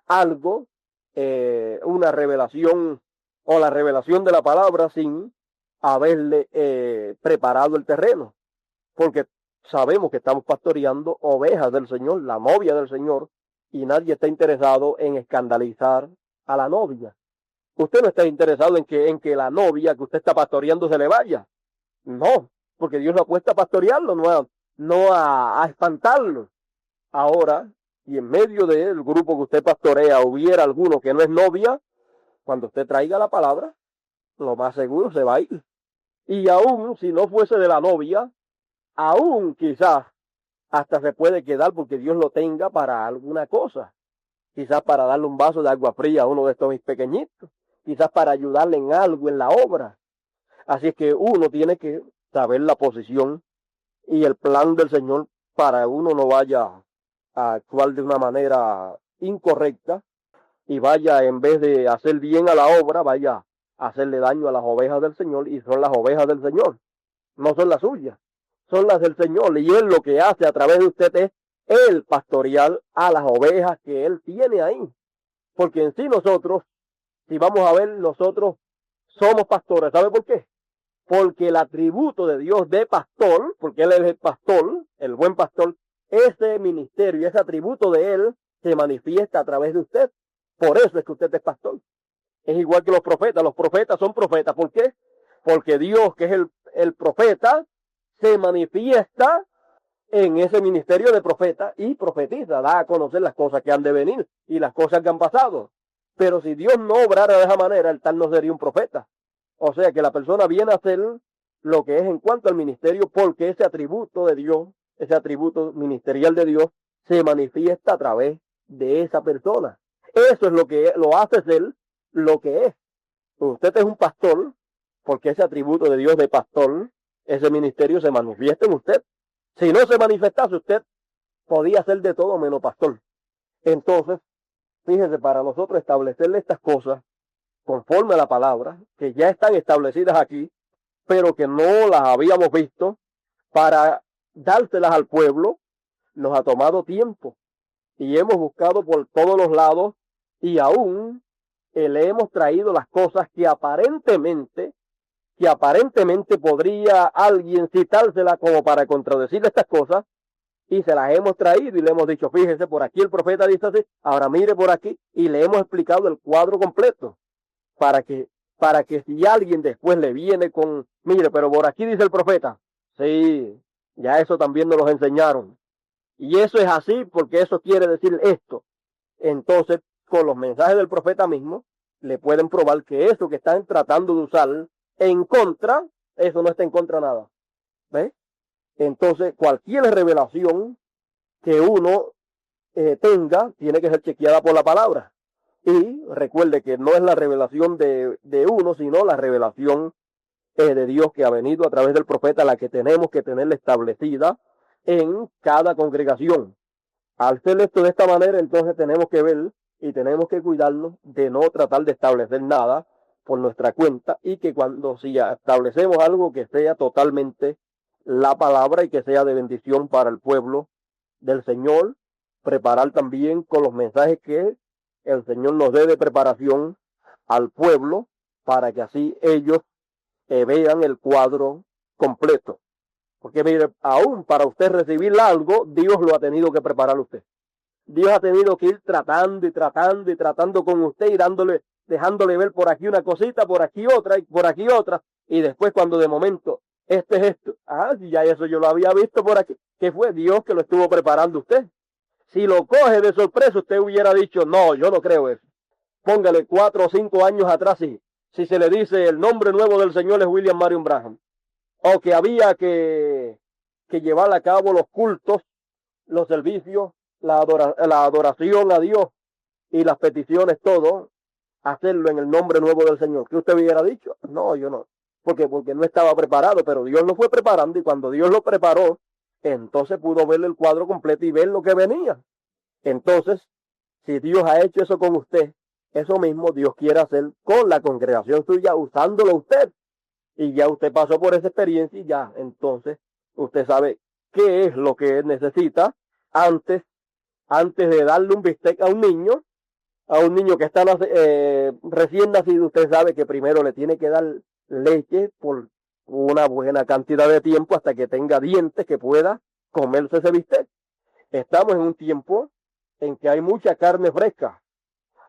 algo, una revelación o la revelación de la palabra sin haberle preparado el terreno. Porque sabemos que estamos pastoreando ovejas del Señor, la novia del Señor, y nadie está interesado en escandalizar a la novia. Usted no está interesado en que la novia que usted está pastoreando se le vaya. No, porque Dios lo ha puesto a pastorearlo, no a espantarlo. Ahora, y en medio del grupo que usted pastorea hubiera alguno que no es novia, cuando usted traiga la palabra, lo más seguro se va a ir. Y aún si no fuese de la novia, aún quizás hasta se puede quedar porque Dios lo tenga para alguna cosa. Quizás para darle un vaso de agua fría a uno de estos mis pequeñitos. Quizás para ayudarle en algo en la obra. Así es que uno tiene que saber la posición y el plan del Señor para uno no vaya a actuar de una manera incorrecta y vaya, en vez de hacer bien a la obra, vaya a hacerle daño a las ovejas del Señor, y son las ovejas del Señor, no son las suyas, son las del Señor, y Él lo que hace a través de usted es el pastorear a las ovejas que Él tiene ahí. Porque en sí nosotros, si vamos a ver, nosotros somos pastores. ¿Sabe por qué? Porque el atributo de Dios de pastor, porque Él es el pastor, el buen pastor, ese ministerio y ese atributo de Él se manifiesta a través de usted. Por eso es que usted es pastor. Es igual que los profetas son profetas. ¿Por qué? Porque Dios, que es el profeta, se manifiesta en ese ministerio de profeta y profetiza, da a conocer las cosas que han de venir y las cosas que han pasado. Pero si Dios no obrara de esa manera, el tal no sería un profeta. O sea que la persona viene a hacer lo que es en cuanto al ministerio, porque ese atributo de Dios, ese atributo ministerial de Dios, se manifiesta a través de esa persona. Eso es lo que lo hace ser lo que es. Usted es un pastor, porque ese atributo de Dios de pastor, ese ministerio se manifiesta en usted. Si no se manifestase usted, podía ser de todo menos pastor. Entonces, fíjense, para nosotros establecerle estas cosas conforme a la palabra, que ya están establecidas aquí, pero que no las habíamos visto, para dárselas al pueblo, nos ha tomado tiempo. Y hemos buscado por todos los lados y aún le hemos traído las cosas que aparentemente podría alguien citársela como para contradecir estas cosas, y se las hemos traído y le hemos dicho, fíjese, por aquí el profeta dice así, ahora mire por aquí, y le hemos explicado el cuadro completo, para que si alguien después le viene con, mire, pero por aquí dice el profeta, sí, ya eso también nos lo enseñaron, y eso es así porque eso quiere decir esto. Entonces, con los mensajes del profeta mismo, le pueden probar que eso que están tratando de usar en contra, eso no está en contra nada. ¿Ves? Entonces, cualquier revelación que uno tenga, tiene que ser chequeada por la palabra. Y recuerde que no es la revelación de uno, sino la revelación de Dios que ha venido a través del profeta, la que tenemos que tenerla establecida en cada congregación. Al ser esto de esta manera, entonces tenemos que ver y tenemos que cuidarnos de no tratar de establecer nada por nuestra cuenta, y que cuando si establecemos algo, que sea totalmente la palabra y que sea de bendición para el pueblo del Señor. Preparar también con los mensajes que el Señor nos dé de preparación al pueblo, para que así ellos vean el cuadro completo. Porque mire, aún para usted recibir algo, Dios lo ha tenido que preparar a usted. Dios ha tenido que ir tratando y tratando y tratando con usted y dejándole ver por aquí una cosita, por aquí otra y por aquí otra. Y después cuando de momento, este es esto. Ah, ya eso yo lo había visto por aquí. Que fue Dios que lo estuvo preparando a usted. Si lo coge de sorpresa, usted hubiera dicho, no, yo no creo eso. Póngale 4 o 5 años atrás, sí. Si se le dice el nombre nuevo del Señor es William Marion Branham, o que había que llevar a cabo los cultos, los servicios, la adoración a Dios y las peticiones, todo, hacerlo en el nombre nuevo del Señor. ¿Qué usted hubiera dicho? No, yo no. Porque no estaba preparado, pero Dios lo fue preparando, y cuando Dios lo preparó, entonces pudo ver el cuadro completo y ver lo que venía. Entonces, si Dios ha hecho eso con usted, eso mismo Dios quiere hacer con la congregación suya, usándolo usted. Y ya usted pasó por esa experiencia y ya, entonces, usted sabe qué es lo que necesita antes de darle un bistec a un niño que está recién nacido. Usted sabe que primero le tiene que dar leche por una buena cantidad de tiempo hasta que tenga dientes que pueda comerse ese bistec. Estamos en un tiempo en que hay mucha carne fresca,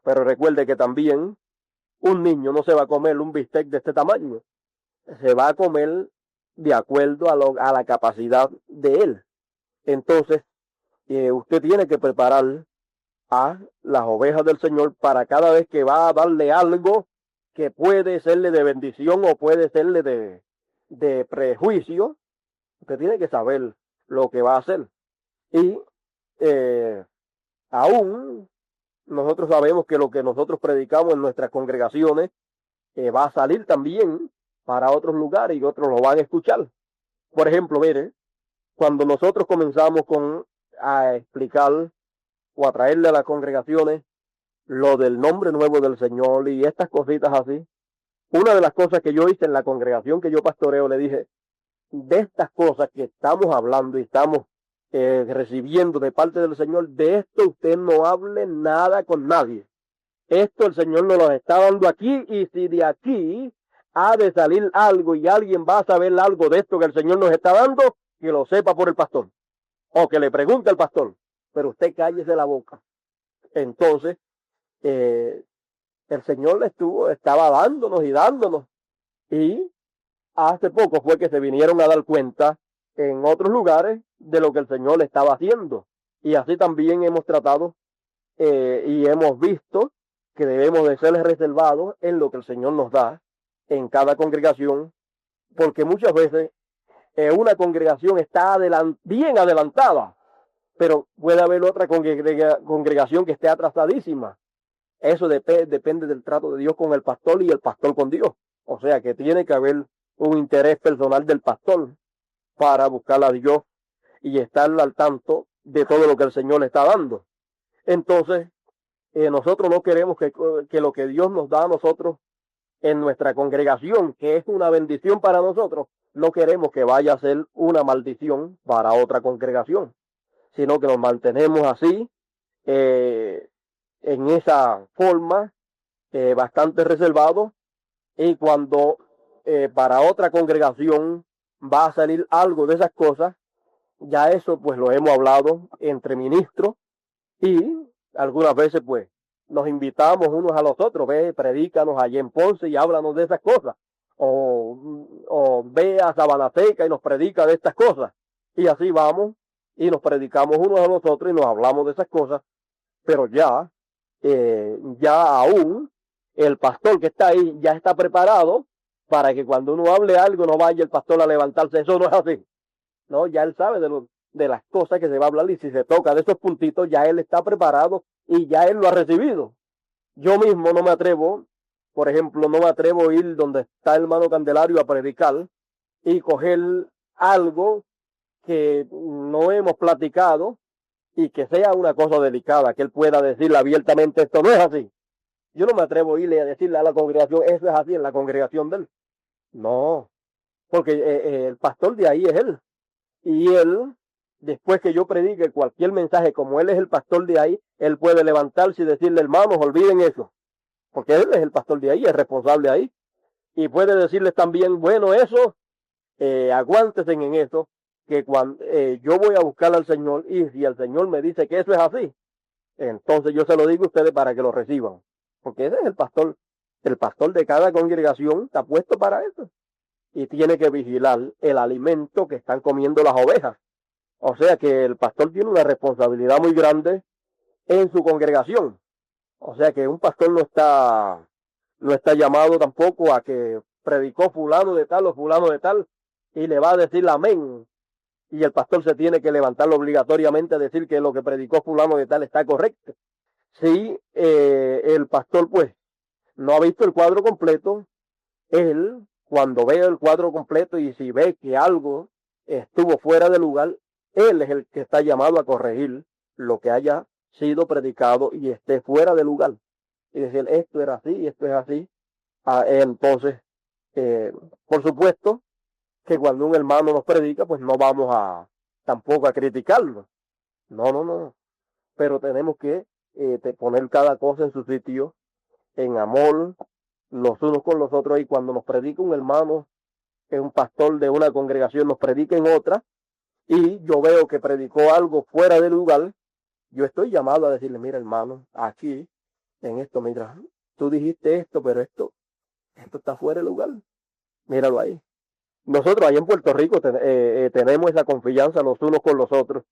pero recuerde que también un niño no se va a comer un bistec de este tamaño. Se va a comer de acuerdo a la capacidad de él. Entonces, usted tiene que preparar a las ovejas del Señor para cada vez que va a darle algo que puede serle de bendición o puede serle de prejuicio. Usted tiene que saber lo que va a hacer. Y aún nosotros sabemos que lo que nosotros predicamos en nuestras congregaciones va a salir también para otros lugares y otros lo van a escuchar. Por ejemplo, mire, cuando nosotros comenzamos a explicar o a traerle a las congregaciones lo del nombre nuevo del Señor y estas cositas así, una de las cosas que yo hice en la congregación que yo pastoreo, le dije, de estas cosas que estamos hablando y estamos recibiendo de parte del Señor, de esto usted no hable nada con nadie. Esto el Señor nos lo está dando aquí, y si de aquí ha de salir algo y alguien va a saber algo de esto que el Señor nos está dando, que lo sepa por el pastor, o que le pregunte al pastor, pero usted cállese la boca. Entonces, el Señor estaba dándonos y dándonos, y hace poco fue que se vinieron a dar cuenta en otros lugares de lo que el Señor estaba haciendo, y así también hemos tratado y hemos visto que debemos de ser reservados en lo que el Señor nos da en cada congregación, porque muchas veces una congregación está bien adelantada, pero puede haber otra congregación que esté atrasadísima. Eso depende del trato de Dios con el pastor y el pastor con Dios. O sea que tiene que haber un interés personal del pastor para buscar a Dios y estar al tanto de todo lo que el Señor le está dando. Entonces, nosotros no queremos que lo que Dios nos da a nosotros en nuestra congregación, que es una bendición para nosotros, no queremos que vaya a ser una maldición para otra congregación, sino que nos mantenemos así, en esa forma, bastante reservados, y cuando para otra congregación va a salir algo de esas cosas, ya eso pues lo hemos hablado entre ministros, y algunas veces pues nos invitamos unos a los otros: ve, predícanos allí en Ponce y háblanos de esas cosas, o ve a Sabana Seca y nos predica de estas cosas, y así vamos y nos predicamos unos a los otros y nos hablamos de esas cosas. Pero ya aún el pastor que está ahí ya está preparado para que cuando uno hable algo no vaya el pastor a levantarse. Eso no es así, ¿no? Ya él sabe de las cosas que se va a hablar, y si se toca de esos puntitos ya él está preparado y ya él lo ha recibido. Yo mismo no me atrevo, por ejemplo, no me atrevo a ir donde está el hermano Candelario a predicar y coger algo que no hemos platicado y que sea una cosa delicada, que él pueda decirle abiertamente: esto no es así. Yo no me atrevo a irle a decirle a la congregación: eso es así en la congregación de él. No, porque el pastor de ahí es él. Y él, después que yo predique cualquier mensaje, como él es el pastor de ahí, él puede levantarse y decirle: hermanos, olviden eso, porque él es el pastor de ahí, es responsable ahí. Y puede decirles también: bueno, eso, aguántense en eso, que cuando yo voy a buscar al Señor, y si el Señor me dice que eso es así, entonces yo se lo digo a ustedes para que lo reciban, porque ese es el pastor de cada congregación está puesto para eso, y tiene que vigilar el alimento que están comiendo las ovejas. O sea que el pastor tiene una responsabilidad muy grande en su congregación. O sea que un pastor no está llamado tampoco a que predicó fulano de tal o fulano de tal y le va a decir amén, y el pastor se tiene que levantar obligatoriamente a decir que lo que predicó fulano de tal está correcto. Si el pastor pues no ha visto el cuadro completo, él, cuando ve el cuadro completo y si ve que algo estuvo fuera de lugar, él es el que está llamado a corregir lo que haya sido predicado y esté fuera de lugar, y decir: esto era así y esto es así. Entonces, por supuesto que cuando un hermano nos predica, pues no vamos tampoco a criticarlo. No. Pero tenemos que poner cada cosa en su sitio, en amor, los unos con los otros. Y cuando nos predica un hermano, que es un pastor de una congregación, nos predica en otra, y yo veo que predicó algo fuera de lugar, yo estoy llamado a decirle: mira, hermano, aquí, en esto, mira, tú dijiste esto, pero esto está fuera de lugar. Míralo ahí. Nosotros allá en Puerto Rico tenemos esa confianza los unos con los otros,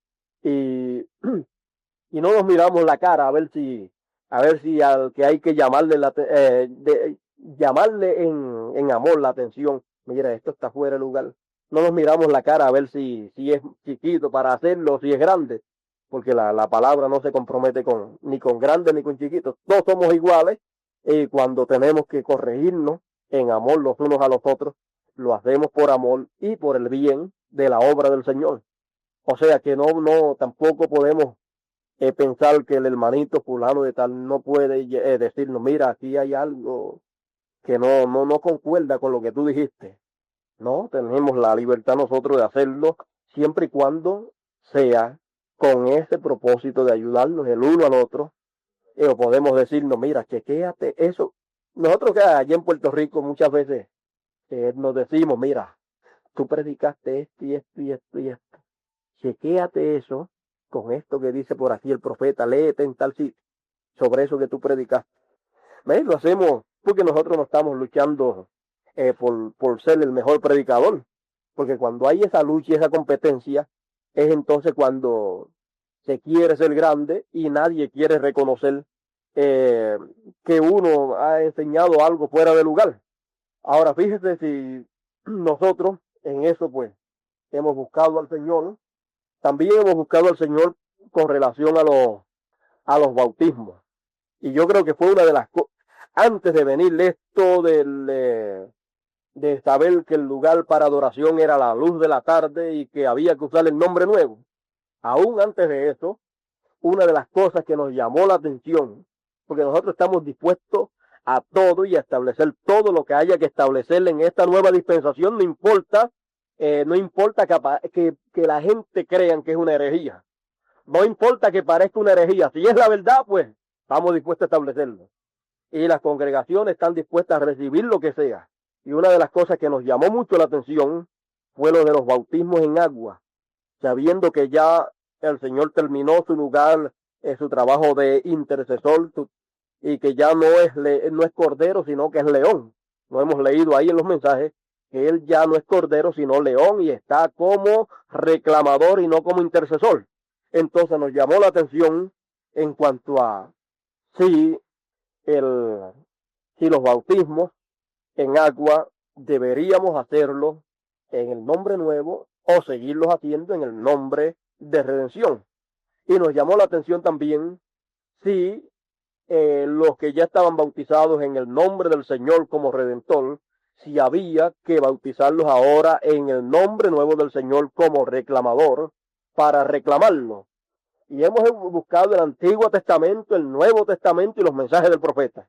y, y no nos miramos la cara a ver si al que hay que llamarle llamarle en amor la atención: mira, esto está fuera de lugar. No nos miramos la cara a ver si es chiquito para hacerlo, si es grande, porque la palabra no se compromete ni con grandes ni con chiquitos. Todos somos iguales, y cuando tenemos que corregirnos en amor los unos a los otros, lo hacemos por amor y por el bien de la obra del Señor. O sea que no tampoco podemos pensar que el hermanito fulano de tal no puede decirnos: mira, aquí hay algo que no concuerda con lo que tú dijiste. No, tenemos la libertad nosotros de hacerlo, siempre y cuando sea con ese propósito de ayudarnos el uno al otro. O podemos decirnos: mira, chequéate eso. Nosotros que allá en Puerto Rico muchas veces nos decimos: mira, tú predicaste esto y esto y esto y esto. Chequéate eso con esto que dice por aquí el profeta, léete en tal sitio sobre eso que tú predicaste. ¿Ves? Lo hacemos porque nosotros no estamos luchando por ser el mejor predicador, porque cuando hay esa lucha y esa competencia, es entonces cuando se quiere ser grande y nadie quiere reconocer que uno ha enseñado algo fuera de lugar. Ahora fíjese si nosotros en eso pues hemos buscado al Señor. También hemos buscado al Señor con relación a los bautismos. Y yo creo que fue una de las cosas, antes de venir esto de saber que el lugar para adoración era la luz de la tarde y que había que usar el nombre nuevo. Aún antes de eso, una de las cosas que nos llamó la atención, porque nosotros estamos dispuestos a todo y a establecer todo lo que haya que establecer en esta nueva dispensación, no importa que la gente crean que es una herejía, no importa que parezca una herejía, si es la verdad, pues estamos dispuestos a establecerlo. Y las congregaciones están dispuestas a recibir lo que sea. Y una de las cosas que nos llamó mucho la atención fue lo de los bautismos en agua, sabiendo que ya el Señor terminó su lugar, su trabajo de intercesor, y que ya no es cordero, sino que es león. Lo hemos leído ahí en los mensajes, que él ya no es cordero, sino león, y está como reclamador y no como intercesor. Entonces nos llamó la atención en cuanto a si los bautismos en agua deberíamos hacerlo en el nombre nuevo o seguirlos haciendo en el nombre de redención. Y nos llamó la atención también si los que ya estaban bautizados en el nombre del Señor como Redentor, si había que bautizarlos ahora en el nombre nuevo del Señor como reclamador para reclamarlo. Y hemos buscado el Antiguo Testamento, el Nuevo Testamento y los mensajes del profeta.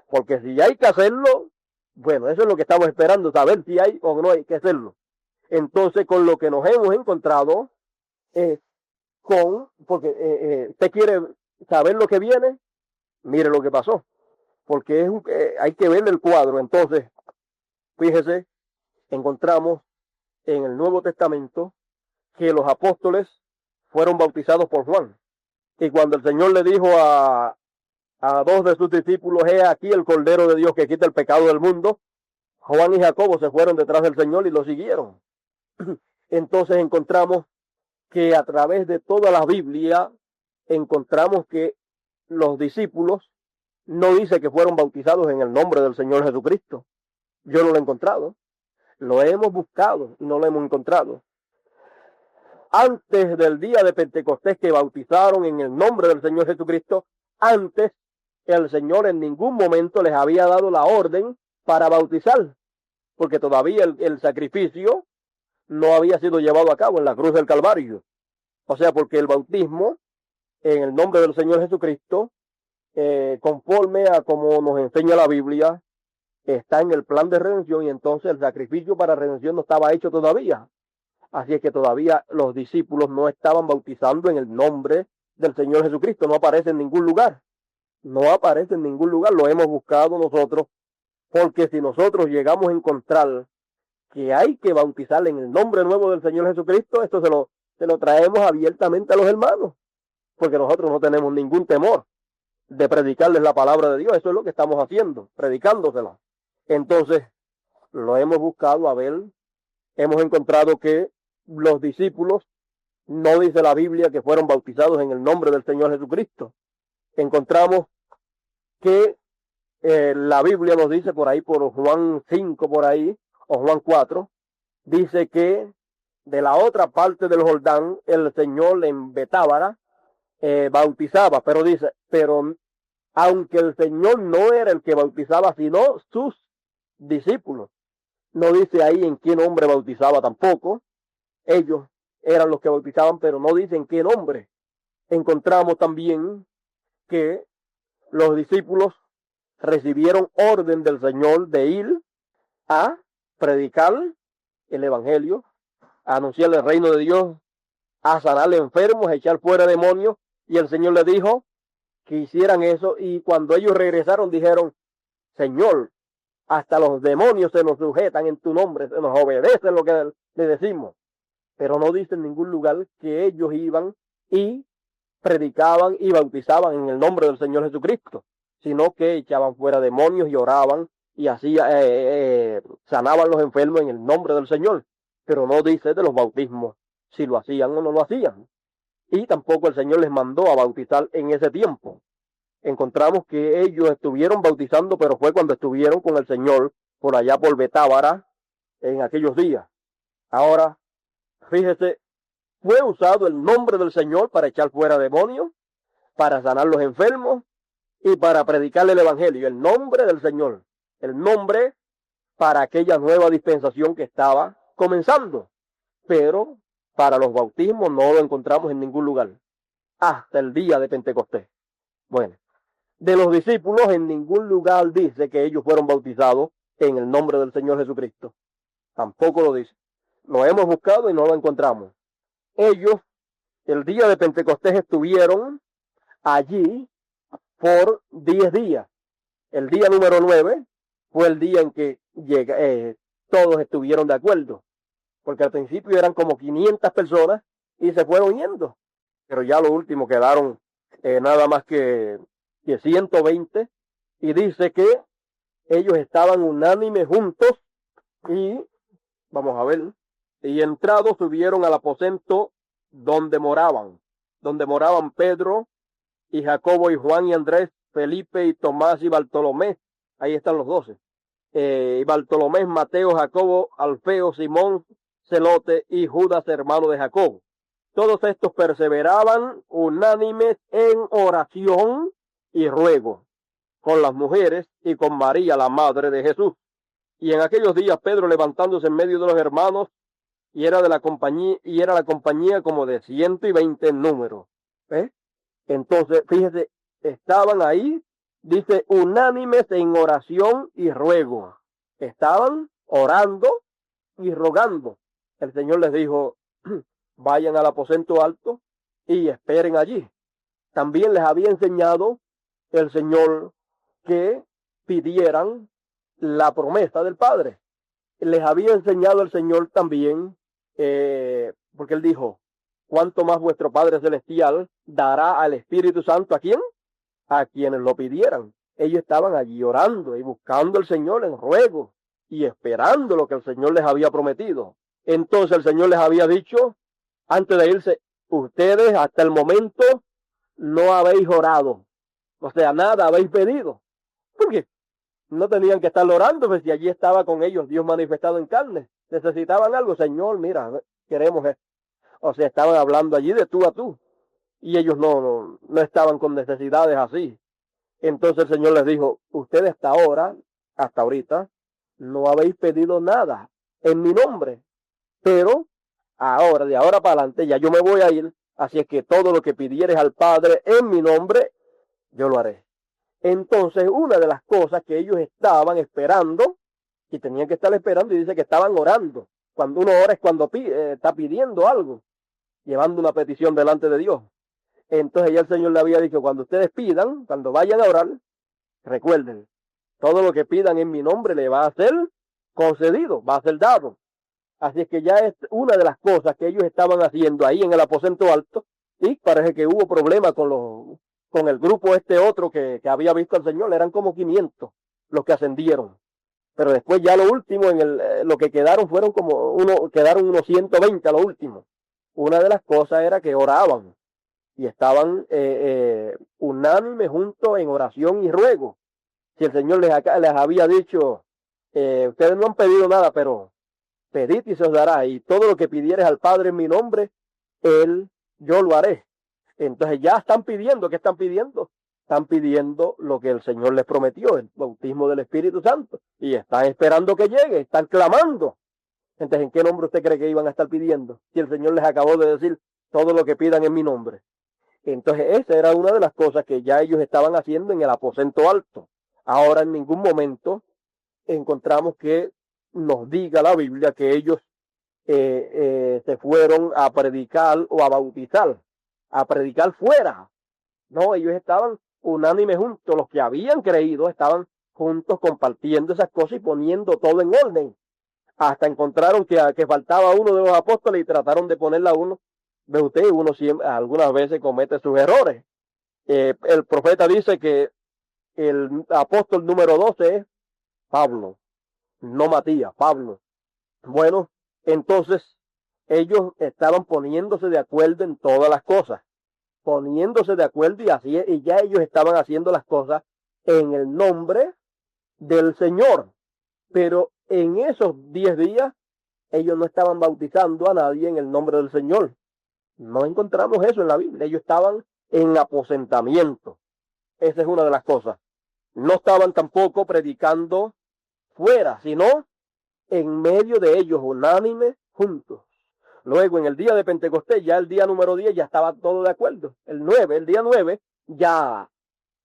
Porque si hay que hacerlo, bueno, eso es lo que estamos esperando, saber si hay o no hay que hacerlo. Entonces, con lo que nos hemos encontrado, porque usted quiere saber lo que viene, mire lo que pasó. Porque hay que ver el cuadro. Entonces, fíjese, encontramos en el Nuevo Testamento que los apóstoles fueron bautizados por Juan. Y cuando el Señor le dijo a dos de sus discípulos, he aquí el Cordero de Dios que quita el pecado del mundo, Juan y Jacobo se fueron detrás del Señor y lo siguieron. Entonces encontramos que a través de toda la Biblia encontramos que los discípulos no dice que fueron bautizados en el nombre del Señor Jesucristo. Yo no lo he encontrado. Lo hemos buscado y no lo hemos encontrado. Antes del día de Pentecostés que bautizaron en el nombre del Señor Jesucristo, antes el Señor en ningún momento les había dado la orden para bautizar, porque todavía el sacrificio no había sido llevado a cabo en la cruz del Calvario. O sea, porque el bautismo en el nombre del Señor Jesucristo, conforme a como nos enseña la Biblia, está en el plan de redención, y entonces el sacrificio para redención no estaba hecho todavía. Así es que todavía los discípulos no estaban bautizando en el nombre del Señor Jesucristo. No aparece en ningún lugar. No aparece en ningún lugar. Lo hemos buscado nosotros. Porque si nosotros llegamos a encontrar que hay que bautizar en el nombre nuevo del Señor Jesucristo, esto se lo traemos abiertamente a los hermanos. Porque nosotros no tenemos ningún temor de predicarles la palabra de Dios. Eso es lo que estamos haciendo, predicándosela. Entonces, lo hemos buscado a ver. Hemos encontrado que los discípulos, no dice la Biblia que fueron bautizados en el nombre del Señor Jesucristo. Encontramos que la Biblia nos dice por ahí, por Juan 5 por ahí, o Juan 4, dice que de la otra parte del Jordán, el Señor en Betábara bautizaba, pero aunque el Señor no era el que bautizaba, sino sus discípulos. No dice ahí en qué nombre bautizaba tampoco. Ellos eran los que bautizaban, pero no dice en qué nombre. Encontramos también que los discípulos recibieron orden del Señor de ir a predicar el Evangelio, a anunciar el reino de Dios, a sanar enfermos, a echar fuera demonios, y el Señor les dijo que hicieran eso, y cuando ellos regresaron dijeron, Señor, hasta los demonios se nos sujetan en tu nombre, se nos obedecen lo que le decimos. Pero no dice en ningún lugar que ellos iban y predicaban y bautizaban en el nombre del Señor Jesucristo, sino que echaban fuera demonios y oraban y así sanaban los enfermos en el nombre del Señor. Pero no dice de los bautismos, si lo hacían o no lo hacían. Y tampoco el Señor les mandó a bautizar en ese tiempo. Encontramos que ellos estuvieron bautizando, pero fue cuando estuvieron con el Señor por allá por Betábara en aquellos días. Ahora, fíjese, fue usado el nombre del Señor para echar fuera demonios, para sanar los enfermos y para predicar el Evangelio. El nombre del Señor, el nombre para aquella nueva dispensación que estaba comenzando. Pero para los bautismos no lo encontramos en ningún lugar, hasta el día de Pentecostés. Bueno, de los discípulos en ningún lugar dice que ellos fueron bautizados en el nombre del Señor Jesucristo. Tampoco lo dice. Lo hemos buscado y no lo encontramos. Ellos, el día de Pentecostés, estuvieron allí por 10 días. El día número 9 fue el día en que todos estuvieron de acuerdo. Porque al principio eran como 500 personas y se fueron yendo. Pero ya lo último quedaron nada más que 120. Y dice que ellos estaban unánimes juntos y, vamos a ver, y entrados subieron al aposento donde moraban Pedro y Jacobo y Juan y Andrés, Felipe y Tomás y Bartolomé. Ahí están los 12. Y Bartolomé, Mateo, Jacobo, Alfeo, Simón, Celote y Judas, hermano de Jacobo. Todos estos perseveraban unánimes en oración y ruego con las mujeres y con María, la madre de Jesús. Y en aquellos días Pedro, levantándose en medio de los hermanos, y era la compañía como de 120 en número. Entonces, fíjese, estaban ahí, dice, unánimes en oración y ruego. Estaban orando y rogando. El Señor les dijo, vayan al aposento alto y esperen allí. También les había enseñado el Señor que pidieran la promesa del Padre. Les había enseñado el Señor también, porque Él dijo, cuánto más vuestro Padre Celestial dará al Espíritu Santo, ¿a quién? A quienes lo pidieran. Ellos estaban allí orando y buscando al Señor en ruego y esperando lo que el Señor les había prometido. Entonces el Señor les había dicho, antes de irse, ustedes hasta el momento no habéis orado. O sea, nada habéis pedido. ¿Por qué? No tenían que estar orando, pues si allí estaba con ellos Dios manifestado en carne. Necesitaban algo, Señor, mira, queremos esto. O sea, estaban hablando allí de tú a tú. Y ellos no estaban con necesidades así. Entonces el Señor les dijo, ustedes hasta ahora, hasta ahorita, no habéis pedido nada en mi nombre. Pero ahora, de ahora para adelante, ya yo me voy a ir. Así es que todo lo que pidieres al Padre en mi nombre, yo lo haré. Entonces, una de las cosas que ellos estaban esperando, y tenían que estar esperando, y dice que estaban orando. Cuando uno ora es cuando está pidiendo algo, llevando una petición delante de Dios. Entonces ya el Señor le había dicho, cuando ustedes pidan, cuando vayan a orar, recuerden, todo lo que pidan en mi nombre le va a ser concedido, va a ser dado. Así es que ya es una de las cosas que ellos estaban haciendo ahí en el aposento alto, y parece que hubo problemas con el grupo este otro que había visto al Señor, eran como 500 los que ascendieron. Pero después ya lo último, lo que quedaron quedaron unos 120 a lo último. Una de las cosas era que oraban y estaban unánimes juntos en oración y ruego. Si el Señor les había dicho, ustedes no han pedido nada, pero pedid y se os dará, y todo lo que pidieres al Padre en mi nombre, yo lo haré. Entonces ya están pidiendo, ¿qué están pidiendo? Están pidiendo lo que el Señor les prometió, el bautismo del Espíritu Santo, y están esperando que llegue, están clamando. Entonces, ¿en qué nombre usted cree que iban a estar pidiendo? Si el Señor les acabó de decir todo lo que pidan en mi nombre. Entonces, esa era una de las cosas que ya ellos estaban haciendo en el aposento alto. Ahora, en ningún momento encontramos que nos diga la Biblia que ellos se fueron a predicar o a predicar fuera. No, ellos estaban unánimes juntos, los que habían creído estaban juntos compartiendo esas cosas y poniendo todo en orden. Hasta encontraron que faltaba uno de los apóstoles y trataron de ponerla a uno. Ve usted, uno siempre, algunas veces comete sus errores. El profeta dice que el apóstol número 12 es Pablo, no Matías, Pablo. Bueno, entonces ellos estaban poniéndose de acuerdo en todas las cosas, poniéndose de acuerdo y ya ellos estaban haciendo las cosas en el nombre del Señor. Pero en esos 10 días ellos no estaban bautizando a nadie en el nombre del Señor. No encontramos eso en la Biblia. Ellos estaban en aposentamiento. Esa es una de las cosas. No estaban tampoco predicando fuera, sino en medio de ellos, unánimes, juntos. Luego en el día de Pentecostés, ya el día número 10, ya estaba todo de acuerdo. El día 9, ya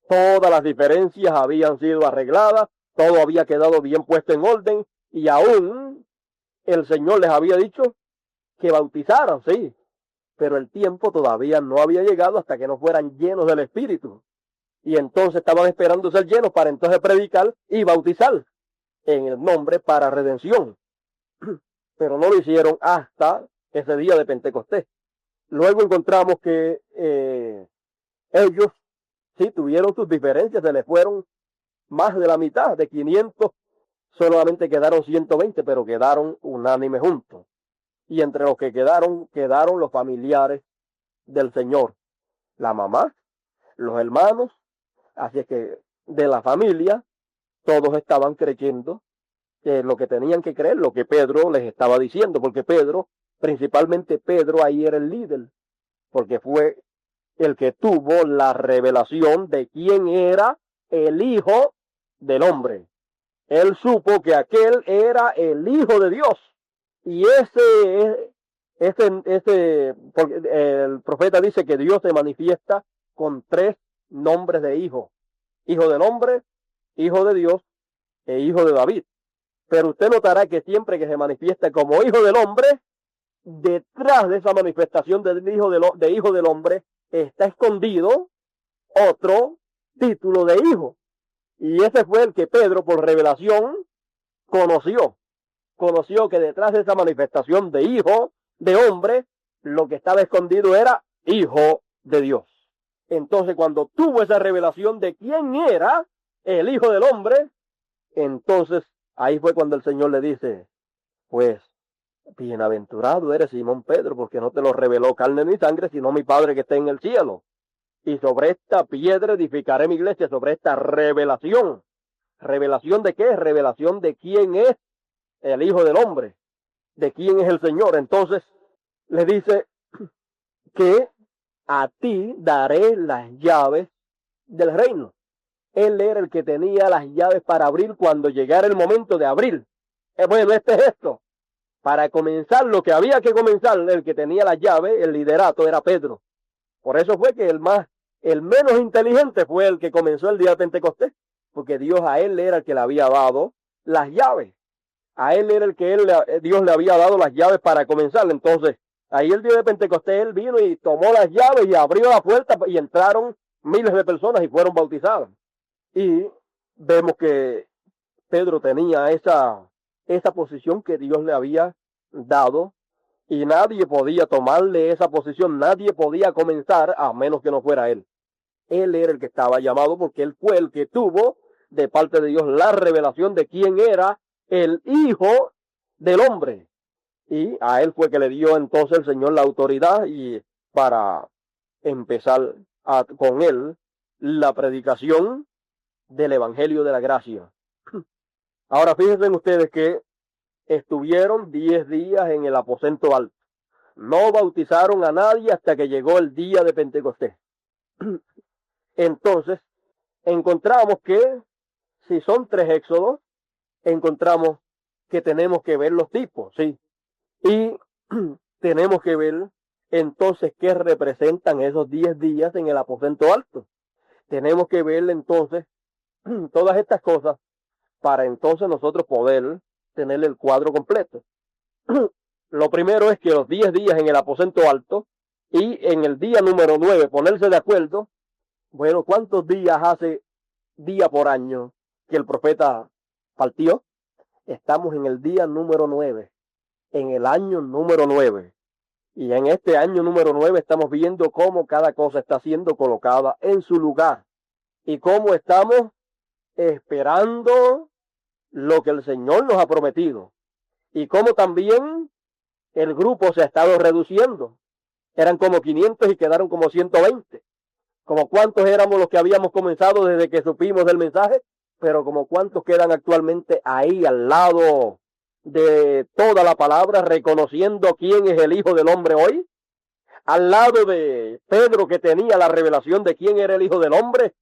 todas las diferencias habían sido arregladas, todo había quedado bien puesto en orden, y aún el Señor les había dicho que bautizaran, sí, pero el tiempo todavía no había llegado hasta que no fueran llenos del Espíritu. Y entonces estaban esperando ser llenos para entonces predicar y bautizar en el nombre para redención. Pero no lo hicieron hasta ese día de Pentecostés. Luego encontramos que ellos sí tuvieron sus diferencias, se les fueron más de la mitad, de 500, solamente quedaron 120, pero quedaron unánimes juntos. Y entre los que quedaron los familiares del Señor, la mamá, los hermanos, así es que de la familia todos estaban creyendo lo que tenían que creer, lo que Pedro les estaba diciendo, porque Pedro, principalmente Pedro, ahí era el líder, porque fue el que tuvo la revelación de quién era el Hijo del Hombre. Él supo que aquel era el Hijo de Dios. Y porque el profeta dice que Dios se manifiesta con 3 nombres de hijo: Hijo del Hombre, Hijo de Dios e Hijo de David. Pero usted notará que siempre que se manifiesta como Hijo del Hombre, detrás de esa manifestación de Hijo del Hombre está escondido otro título de hijo. Y ese fue el que Pedro, por revelación, conoció. Conoció que detrás de esa manifestación de Hijo de Hombre, lo que estaba escondido era Hijo de Dios. Entonces, cuando tuvo esa revelación de quién era el Hijo del Hombre, entonces ahí fue cuando el Señor le dice: pues, bienaventurado eres, Simón Pedro, porque no te lo reveló carne ni sangre, sino mi Padre que está en el cielo. Y sobre esta piedra edificaré mi iglesia, sobre esta revelación. ¿Revelación de qué? Revelación de quién es el Hijo del Hombre, de quién es el Señor. Entonces le dice que a ti daré las llaves del reino. Él era el que tenía las llaves para abrir cuando llegara el momento de abrir. Bueno, este es esto. Para comenzar lo que había que comenzar, el que tenía las llaves, el liderato, era Pedro. Por eso fue que el menos inteligente fue el que comenzó el día de Pentecostés, porque Dios a él era el que le había dado las llaves. A él era el que Dios le había dado las llaves para comenzar. Entonces, ahí el día de Pentecostés él vino y tomó las llaves y abrió la puerta y entraron miles de personas y fueron bautizadas. Y vemos que Pedro tenía esa posición que Dios le había dado y nadie podía tomarle esa posición, nadie podía comenzar a menos que no fuera él. Él era el que estaba llamado porque él fue el que tuvo de parte de Dios la revelación de quién era el Hijo del Hombre. Y a él fue que le dio entonces el Señor la autoridad y para empezar con él la predicación del Evangelio de la Gracia. Ahora fíjense ustedes que estuvieron 10 días en el aposento alto. No bautizaron a nadie hasta que llegó el día de Pentecostés. Entonces, encontramos que si son 3 éxodos, encontramos que tenemos que ver los tipos, ¿sí? Y tenemos que ver entonces qué representan esos 10 días en el aposento alto. Tenemos que ver entonces todas estas cosas para entonces nosotros poder tener el cuadro completo. Lo primero es que los 10 días en el aposento alto y en el día número 9 ponerse de acuerdo. Bueno, ¿cuántos días hace día por año que el profeta partió? Estamos en el día número 9, en el año número 9. Y en este año número 9 estamos viendo cómo cada cosa está siendo colocada en su lugar. Y cómo estamos esperando lo que el Señor nos ha prometido. Y cómo también el grupo se ha estado reduciendo. Eran como 500 y quedaron como 120. Como cuántos éramos los que habíamos comenzado desde que supimos del mensaje, pero como cuántos quedan actualmente ahí al lado de toda la palabra, reconociendo quién es el Hijo del Hombre hoy. Al lado de Pedro, que tenía la revelación de quién era el Hijo del Hombre,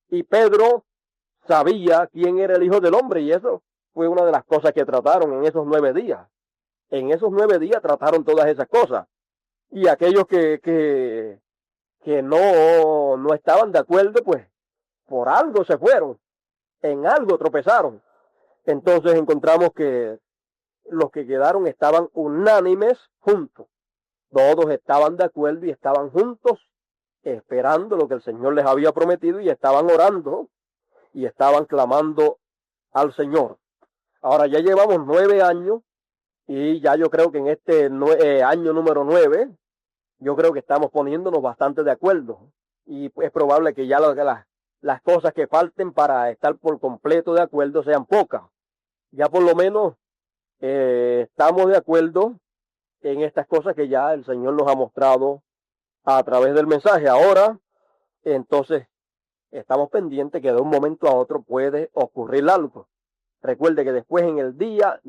y Pedro sabía quién era el Hijo del Hombre, y eso fue una de las cosas que trataron en esos 9 días. En esos 9 días trataron todas esas cosas. Y aquellos que no estaban de acuerdo, pues por algo se fueron, en algo tropezaron. Entonces encontramos que los que quedaron estaban unánimes juntos. Todos estaban de acuerdo y estaban juntos esperando lo que el Señor les había prometido y estaban orando y estaban clamando al Señor. Ahora ya llevamos 9 años y ya yo creo que en este año número 9, yo creo que estamos poniéndonos bastante de acuerdo. Y es probable que ya las cosas que falten para estar por completo de acuerdo sean pocas. Ya por lo menos estamos de acuerdo en estas cosas que ya el Señor nos ha mostrado a través del mensaje. Ahora, entonces, estamos pendientes que de un momento a otro puede ocurrir algo. Recuerde que después en el día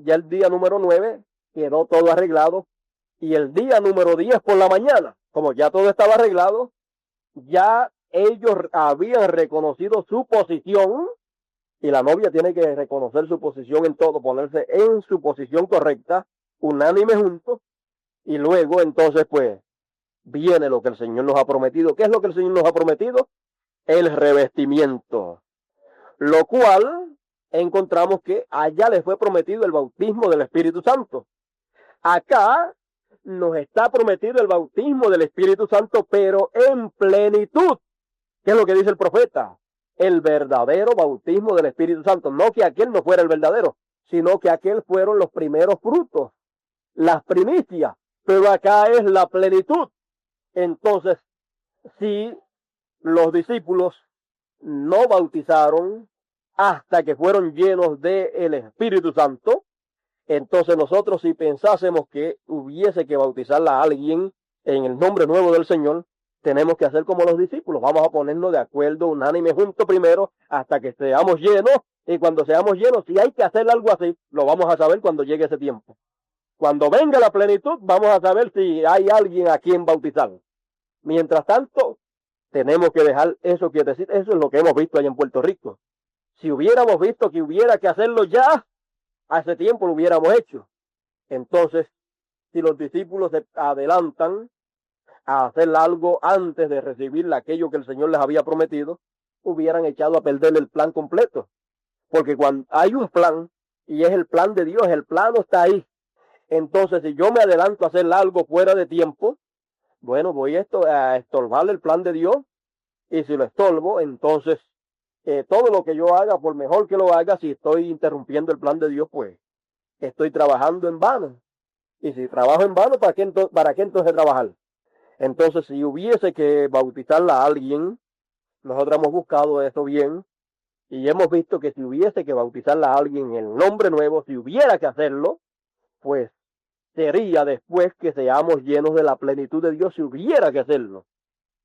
número 9, quedó todo arreglado. Y el día número 10 por la mañana, como ya todo estaba arreglado, ya ellos habían reconocido su posición. Y la novia tiene que reconocer su posición en todo, ponerse en su posición correcta, unánime juntos. Y luego entonces pues viene lo que el Señor nos ha prometido. ¿Qué es lo que el Señor nos ha prometido? El revestimiento. Lo cual encontramos que allá les fue prometido el bautismo del Espíritu Santo. Acá nos está prometido el bautismo del Espíritu Santo, pero en plenitud. ¿Qué es lo que dice el profeta? El verdadero bautismo del Espíritu Santo. No que aquel no fuera el verdadero, sino que aquel fueron los primeros frutos, las primicias. Pero acá es la plenitud. Entonces, si los discípulos no bautizaron hasta que fueron llenos del Espíritu Santo, entonces nosotros si pensásemos que hubiese que bautizar a alguien en el nombre nuevo del Señor, tenemos que hacer como los discípulos. Vamos a ponernos de acuerdo unánime juntos primero hasta que seamos llenos. Y cuando seamos llenos, si hay que hacer algo así, lo vamos a saber cuando llegue ese tiempo. Cuando venga la plenitud, vamos a saber si hay alguien a quien bautizar. Mientras tanto, tenemos que dejar eso quietecito. Eso es lo que hemos visto allá en Puerto Rico. Si hubiéramos visto que hubiera que hacerlo ya, hace tiempo lo hubiéramos hecho. Entonces, si los discípulos se adelantan a hacer algo antes de recibir aquello que el Señor les había prometido, hubieran echado a perder el plan completo. Porque cuando hay un plan, y es el plan de Dios, el plano está ahí. Entonces, si yo me adelanto a hacer algo fuera de tiempo, bueno, voy a estorbar el plan de Dios, y si lo estorbo, entonces todo lo que yo haga, por mejor que lo haga, si estoy interrumpiendo el plan de Dios, pues estoy trabajando en vano. Y si trabajo en vano, ¿para qué entonces trabajar? Entonces, si hubiese que bautizarla a alguien, nosotros hemos buscado eso bien, y hemos visto que si hubiese que bautizarla a alguien en el nombre nuevo, si hubiera que hacerlo, pues sería después que seamos llenos de la plenitud de Dios, si hubiera que hacerlo.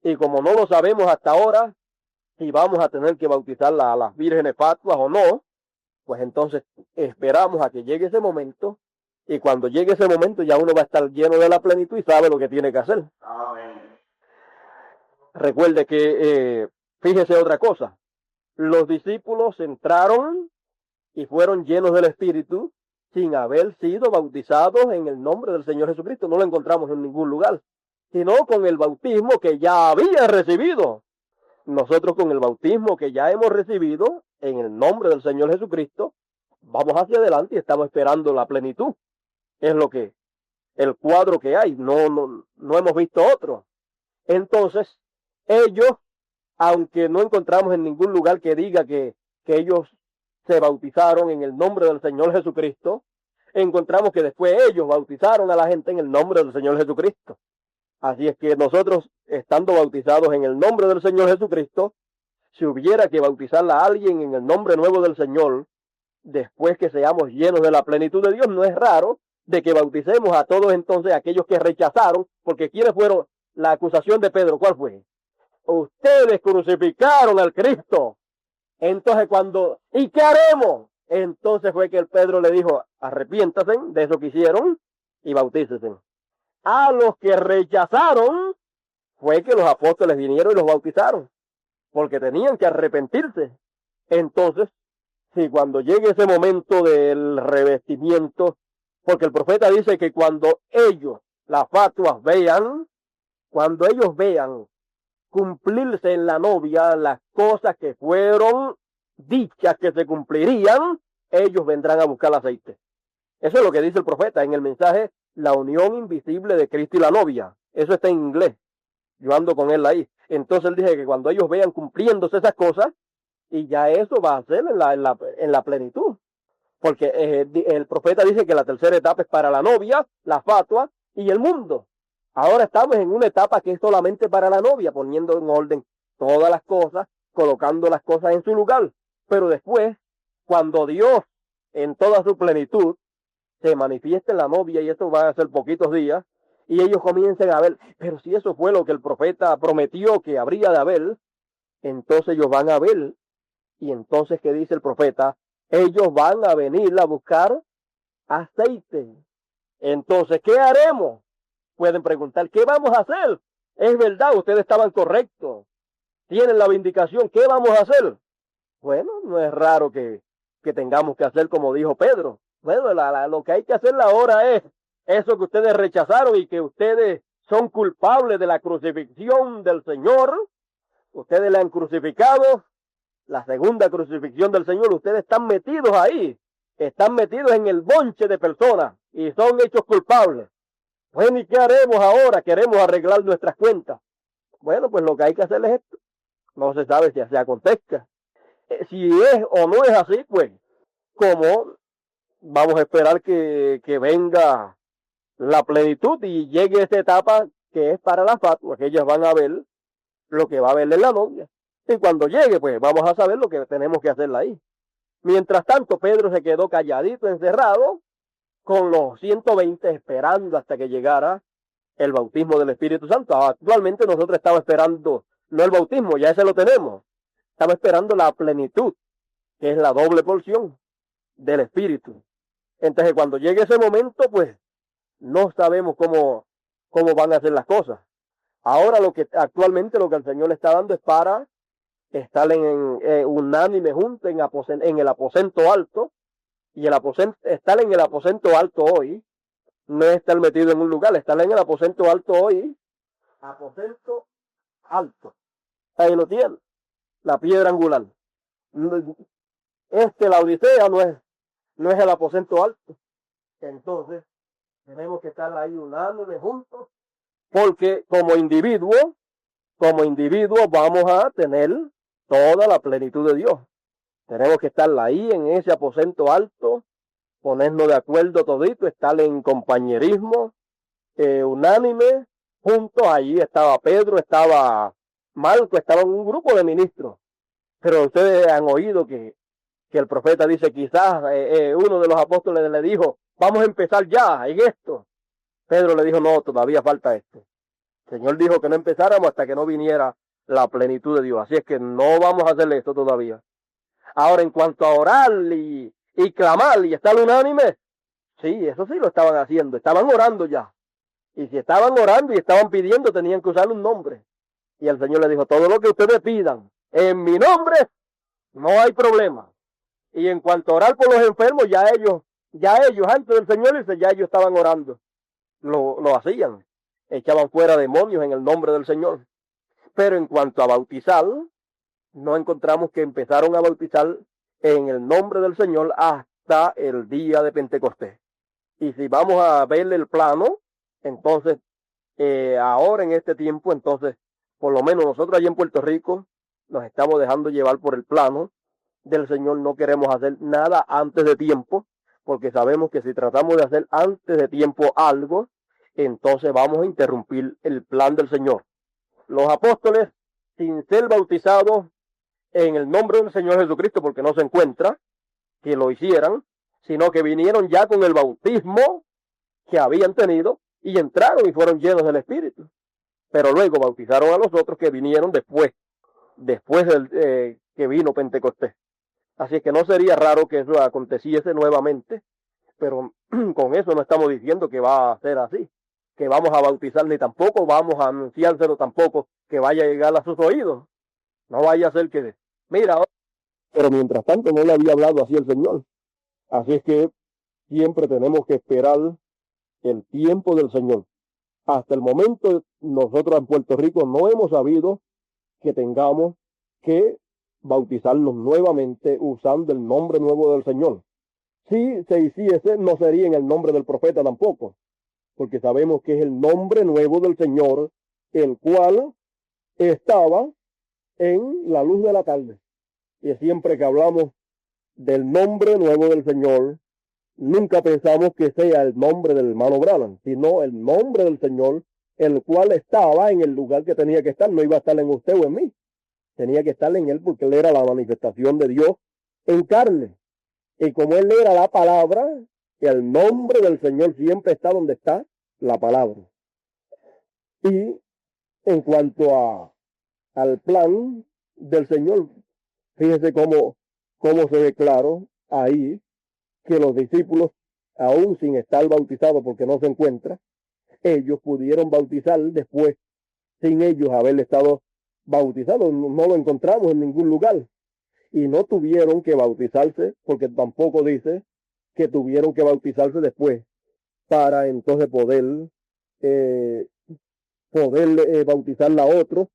Y como no lo sabemos hasta ahora, si vamos a tener que bautizarla a las vírgenes fatuas o no, pues entonces esperamos a que llegue ese momento, y cuando llegue ese momento ya uno va a estar lleno de la plenitud y sabe lo que tiene que hacer. Amén. Recuerde que, fíjese otra cosa, los discípulos entraron y fueron llenos del Espíritu sin haber sido bautizados en el nombre del Señor Jesucristo. No lo encontramos en ningún lugar, sino con el bautismo que ya había recibido. Nosotros con el bautismo que ya hemos recibido en el nombre del Señor Jesucristo, vamos hacia adelante y estamos esperando la plenitud. Es el cuadro que hay, no hemos visto otro. Entonces, ellos, aunque no encontramos en ningún lugar que diga que ellos se bautizaron en el nombre del Señor Jesucristo, encontramos que después ellos bautizaron a la gente en el nombre del Señor Jesucristo. Así es que nosotros, estando bautizados en el nombre del Señor Jesucristo, si hubiera que bautizar a alguien en el nombre nuevo del Señor, después que seamos llenos de la plenitud de Dios, no es raro de que bauticemos a todos entonces aquellos que rechazaron, porque ¿quiénes fueron la acusación de Pedro? ¿Cuál fue? Ustedes crucificaron al Cristo. Entonces ¿y qué haremos? Entonces fue que el Pedro le dijo, arrepiéntanse de eso que hicieron y bautícense. A los que rechazaron fue que los apóstoles vinieron y los bautizaron, porque tenían que arrepentirse. Entonces, si cuando llegue ese momento del revestimiento, Porque el profeta dice que cuando ellos, las fatuas, cuando ellos vean cumplirse en la novia las cosas que fueron dichas que se cumplirían, ellos vendrán a buscar el aceite. Eso es lo que dice el profeta en el mensaje La unión invisible de Cristo y la novia. Eso está en inglés. Yo ando con él ahí. Entonces él dice que cuando ellos vean cumpliéndose esas cosas, y ya eso va a ser en la plenitud. Porque el profeta dice que la tercera etapa es para la novia, la fatua y el mundo. Ahora estamos en una etapa que es solamente para la novia, poniendo en orden todas las cosas, colocando las cosas en su lugar. Pero después, cuando Dios en toda su plenitud se manifieste en la novia, y esto va a ser poquitos días, y ellos comiencen a ver, pero si eso fue lo que el profeta prometió que habría de haber, entonces ellos van a ver, y entonces, ¿qué dice el profeta? Ellos van a venir a buscar aceite. Entonces, ¿qué haremos? Pueden preguntar, ¿qué vamos a hacer? Es verdad, ustedes estaban correctos, tienen la vindicación, ¿qué vamos a hacer? Bueno, no es raro que tengamos que hacer como dijo Pedro. Bueno, lo que hay que hacer ahora es eso que ustedes rechazaron y que ustedes son culpables de la crucifixión del Señor. Ustedes le han crucificado, la segunda crucifixión del Señor. Ustedes están metidos ahí, están metidos en el bonche de personas y son hechos culpables. Bueno, ¿y qué haremos ahora? Queremos arreglar nuestras cuentas. Bueno, pues lo que hay que hacer es esto. No se sabe si se acontezca. Si es o no es así, pues, como vamos a esperar que venga la plenitud y llegue esa etapa que es para las fatuas, que ellas van a ver lo que va a ver en la novia. Y cuando llegue, pues vamos a saber lo que tenemos que hacerla ahí. Mientras tanto, Pedro se quedó calladito, encerrado, con los 120 esperando hasta que llegara el bautismo del Espíritu Santo. Actualmente nosotros estamos esperando, no el bautismo, ya ese lo tenemos. Estamos esperando la plenitud, que es la doble porción del Espíritu. Entonces, cuando llegue ese momento, pues, no sabemos cómo van a ser las cosas. Ahora actualmente lo que el Señor le está dando es para estar unánime juntos en el aposento alto, y estar en el aposento alto hoy no es estar metido en un lugar, estar en el aposento alto hoy, aposento alto. Ahí lo tiene, la piedra angular. La Odisea no es el aposento alto. Entonces, tenemos que estar ahí unánime juntos, porque como individuos vamos a tener toda la plenitud de Dios. Tenemos que estar ahí en ese aposento alto, ponernos de acuerdo todito, estar en compañerismo, unánime, juntos. Allí estaba Pedro, estaba Marco, estaba un grupo de ministros. Pero ustedes han oído que el profeta dice, quizás uno de los apóstoles le dijo, vamos a empezar ya en esto. Pedro le dijo, no, todavía falta esto. El Señor dijo que no empezáramos hasta que no viniera la plenitud de Dios. Así es que no vamos a hacer esto todavía. Ahora, en cuanto a orar y clamar y estar unánime, sí, eso sí lo estaban haciendo. Estaban orando ya. Y si estaban orando y estaban pidiendo, tenían que usar un nombre. Y el Señor le dijo, todo lo que ustedes pidan en mi nombre, no hay problema. Y en cuanto a orar por los enfermos, ya ellos, antes del Señor, ya ellos estaban orando. Lo hacían. Echaban fuera demonios en el nombre del Señor. Pero en cuanto a bautizar, no encontramos que empezaron a bautizar en el nombre del Señor hasta el día de Pentecostés. Y si vamos a ver el plano, entonces, ahora en este tiempo, entonces, por lo menos nosotros allí en Puerto Rico, nos estamos dejando llevar por el plano del Señor. No queremos hacer nada antes de tiempo, porque sabemos que si tratamos de hacer antes de tiempo algo, entonces vamos a interrumpir el plan del Señor. Los apóstoles, sin ser bautizados en el nombre del Señor Jesucristo, porque no se encuentra que lo hicieran, sino que vinieron ya con el bautismo que habían tenido y entraron y fueron llenos del Espíritu. Pero luego bautizaron a los otros que vinieron después que vino Pentecostés. Así que no sería raro que eso aconteciese nuevamente, pero con eso no estamos diciendo que va a ser así, que vamos a bautizar, ni tampoco vamos a anunciárselo tampoco que vaya a llegar a sus oídos. No vaya a ser que, mira, pero mientras tanto no le había hablado así el Señor. Así es que siempre tenemos que esperar el tiempo del Señor. Hasta el momento, nosotros en Puerto Rico no hemos sabido que tengamos que bautizarnos nuevamente usando el nombre nuevo del Señor. Si se hiciese, no sería en el nombre del profeta tampoco, porque sabemos que es el nombre nuevo del Señor, el cual estaba en la luz de la tarde. Y siempre que hablamos del nombre nuevo del Señor, nunca pensamos que sea el nombre del hermano Branham, sino el nombre del Señor, el cual estaba en el lugar que tenía que estar. No iba a estar en usted o en mí, tenía que estar en él, porque él era la manifestación de Dios en carne. Y como él era la palabra, el nombre del Señor siempre está donde está la palabra. Y en cuanto al plan del Señor, fíjese cómo se ve claro ahí que los discípulos, aún sin estar bautizados porque no se encuentra, ellos pudieron bautizar después, sin ellos haber estado bautizados. No lo encontramos en ningún lugar. Y no tuvieron que bautizarse, porque tampoco dice que tuvieron que bautizarse después, para entonces poder bautizar a otros,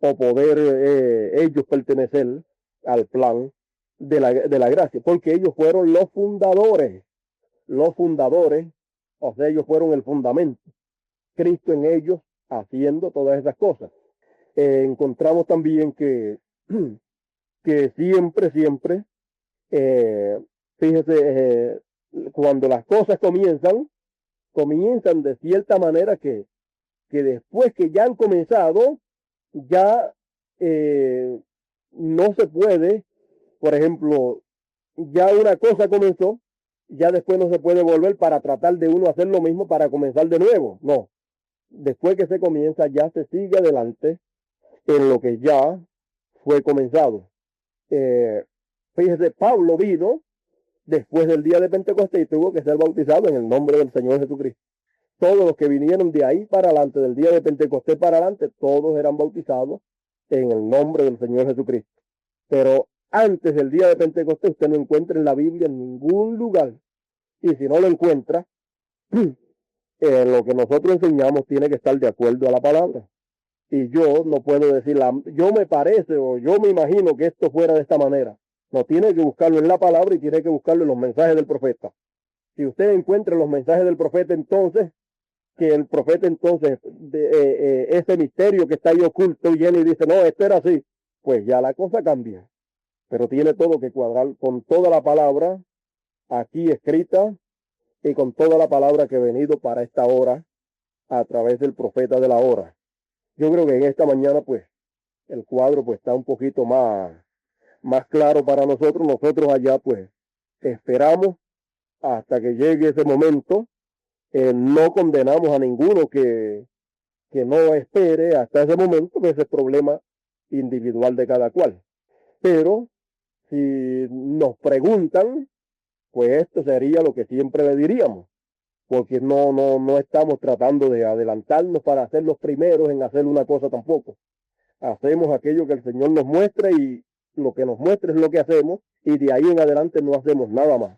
o poder ellos pertenecer al plan de la gracia, porque ellos fueron los fundadores, o sea, ellos fueron el fundamento, Cristo en ellos haciendo todas esas cosas. Encontramos también que siempre, fíjese, cuando las cosas comienzan de cierta manera que después que ya han comenzado, ya no se puede, por ejemplo, ya una cosa comenzó, ya después no se puede volver para tratar de uno hacer lo mismo para comenzar de nuevo. No, después que se comienza ya se sigue adelante en lo que ya fue comenzado. Fíjese, Pablo vino después del día de Pentecostés y tuvo que ser bautizado en el nombre del Señor Jesucristo. Todos los que vinieron de ahí para adelante, del día de Pentecostés para adelante, todos eran bautizados en el nombre del Señor Jesucristo. Pero antes del día de Pentecostés usted no encuentra en la Biblia en ningún lugar. Y si no lo encuentra, lo que nosotros enseñamos tiene que estar de acuerdo a la palabra. Y yo no puedo decir, yo me parece o yo me imagino que esto fuera de esta manera. No, tiene que buscarlo en la palabra y tiene que buscarlo en los mensajes del profeta. Si usted encuentra los mensajes del profeta, entonces, que el profeta entonces, ese misterio que está ahí oculto, viene y dice, no, esto era así, pues ya la cosa cambia. Pero tiene todo que cuadrar con toda la palabra aquí escrita y con toda la palabra que ha venido para esta hora a través del profeta de la hora. Yo creo que en esta mañana, pues, el cuadro pues está un poquito más claro para nosotros. Nosotros allá, pues, esperamos hasta que llegue ese momento. No condenamos a ninguno que no espere hasta ese momento, que ese es el problema individual de cada cual. Pero si nos preguntan, pues esto sería lo que siempre le diríamos, porque no estamos tratando de adelantarnos para ser los primeros en hacer una cosa tampoco. Hacemos aquello que el Señor nos muestra y lo que nos muestra es lo que hacemos, y de ahí en adelante no hacemos nada más.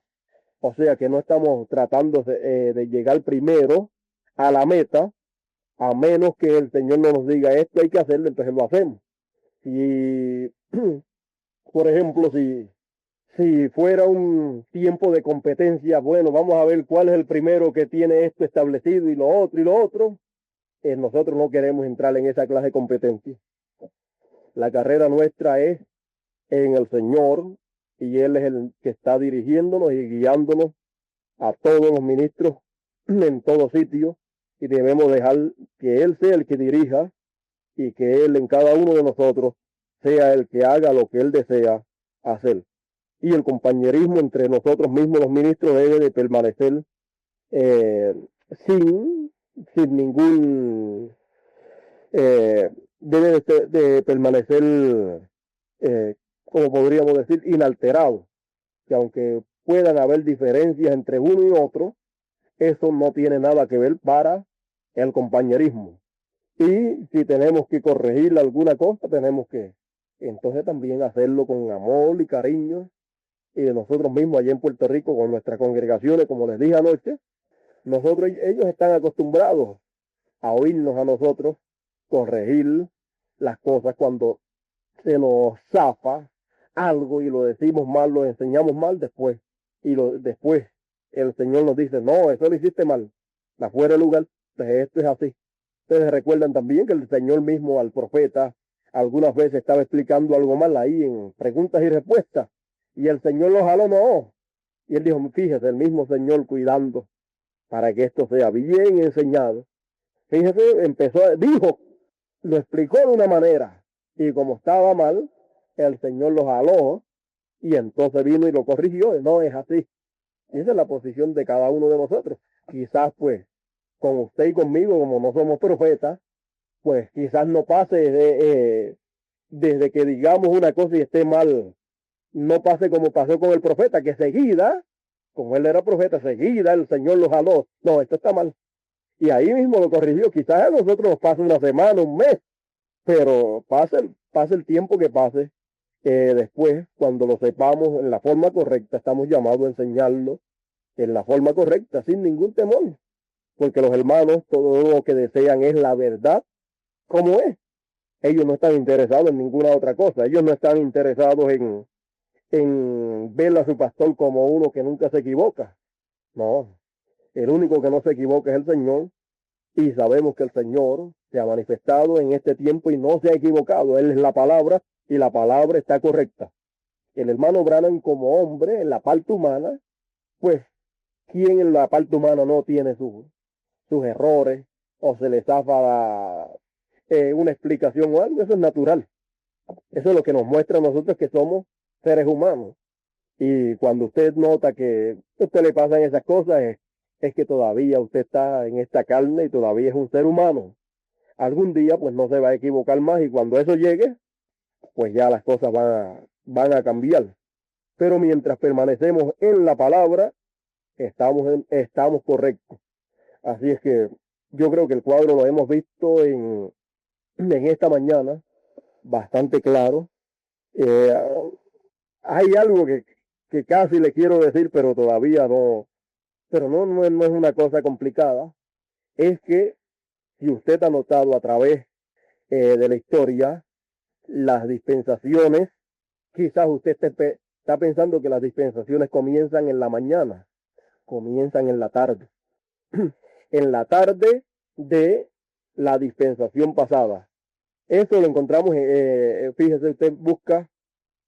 O sea que no estamos tratando de llegar primero a la meta, a menos que el Señor no nos diga esto hay que hacerlo, entonces lo hacemos. Y, por ejemplo, si fuera un tiempo de competencia, bueno, vamos a ver cuál es el primero que tiene esto establecido y lo otro, nosotros no queremos entrar en esa clase de competencia. La carrera nuestra es en el Señor, y Él es el que está dirigiéndonos y guiándonos a todos los ministros en todo sitio, y debemos dejar que Él sea el que dirija y que Él en cada uno de nosotros sea el que haga lo que Él desea hacer. Y el compañerismo entre nosotros mismos, los ministros, debe de permanecer sin ningún... debe de permanecer, como podríamos decir, inalterado. Que aunque puedan haber diferencias entre uno y otro, eso no tiene nada que ver para el compañerismo. Y si tenemos que corregir alguna cosa, tenemos que entonces también hacerlo con amor y cariño, y de nosotros mismos allá en Puerto Rico con nuestras congregaciones, como les dije anoche, ellos están acostumbrados a oírnos a nosotros corregir las cosas cuando se nos zafa algo y lo decimos mal, lo enseñamos mal después. Después el Señor nos dice, no, eso lo hiciste mal, está fuera de lugar, pues esto es así. Ustedes recuerdan también que el Señor mismo al profeta algunas veces estaba explicando algo mal ahí en preguntas y respuestas, y el Señor lo jaló, no. Y él dijo, fíjese, el mismo Señor cuidando para que esto sea bien enseñado. Fíjese, dijo, lo explicó de una manera, y como estaba mal, el Señor lo jaló, y entonces vino y lo corrigió. No es así. Y esa es la posición de cada uno de nosotros. Quizás, pues, con usted y conmigo, como no somos profetas, pues quizás no pase desde que digamos una cosa y esté mal, no pase como pasó con el profeta, que seguida, como él era profeta, seguida el Señor lo jaló. No, esto está mal. Y ahí mismo lo corrigió. Quizás a nosotros nos pase una semana, un mes, pero pase el tiempo que pase. Después, cuando lo sepamos en la forma correcta, estamos llamados a enseñarlo en la forma correcta, sin ningún temor. Porque los hermanos, todo lo que desean es la verdad como es. Ellos no están interesados en ninguna otra cosa. Ellos no están interesados en ver a su pastor como uno que nunca se equivoca. No, el único que no se equivoca es el Señor. Y sabemos que el Señor se ha manifestado en este tiempo y no se ha equivocado. Él es la palabra y la palabra está correcta. El hermano Branham como hombre en la parte humana, pues, ¿quién en la parte humana no tiene sus errores o se le zafa una explicación o algo? Eso es natural. Eso es lo que nos muestra a nosotros que somos seres humanos. Y cuando usted nota que a usted le pasan esas cosas, es que todavía usted está en esta carne y todavía es un ser humano. Algún día pues no se va a equivocar más y cuando eso llegue, pues ya las cosas van a cambiar. Pero mientras permanecemos en la palabra, estamos correctos. Así es que yo creo que el cuadro lo hemos visto en esta mañana bastante claro. Eh, Hay algo que casi le quiero decir, pero todavía no, pero no es una cosa complicada. Es que si usted ha notado a través de la historia, las dispensaciones, quizás usted está pensando que las dispensaciones comienzan en la mañana, comienzan en la tarde. En la tarde de la dispensación pasada. Eso lo encontramos, fíjese, usted busca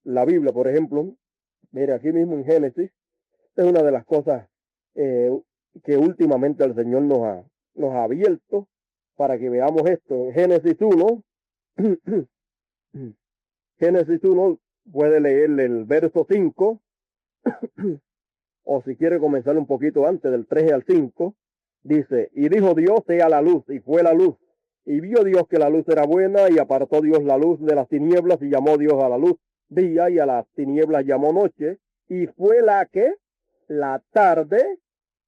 la Biblia, por ejemplo, mire aquí mismo en Génesis, es una de las cosas eh, que últimamente el Señor nos ha abierto para que veamos esto. En Génesis 1, Génesis 1, puede leerle el verso 5, o si quiere comenzar un poquito antes, del 3 al 5, dice, y dijo Dios, sea la luz, y fue la luz. Y vio Dios que la luz era buena, y apartó Dios la luz de las tinieblas, y llamó Dios a la luz día, y a las tinieblas llamó noche, y fue la tarde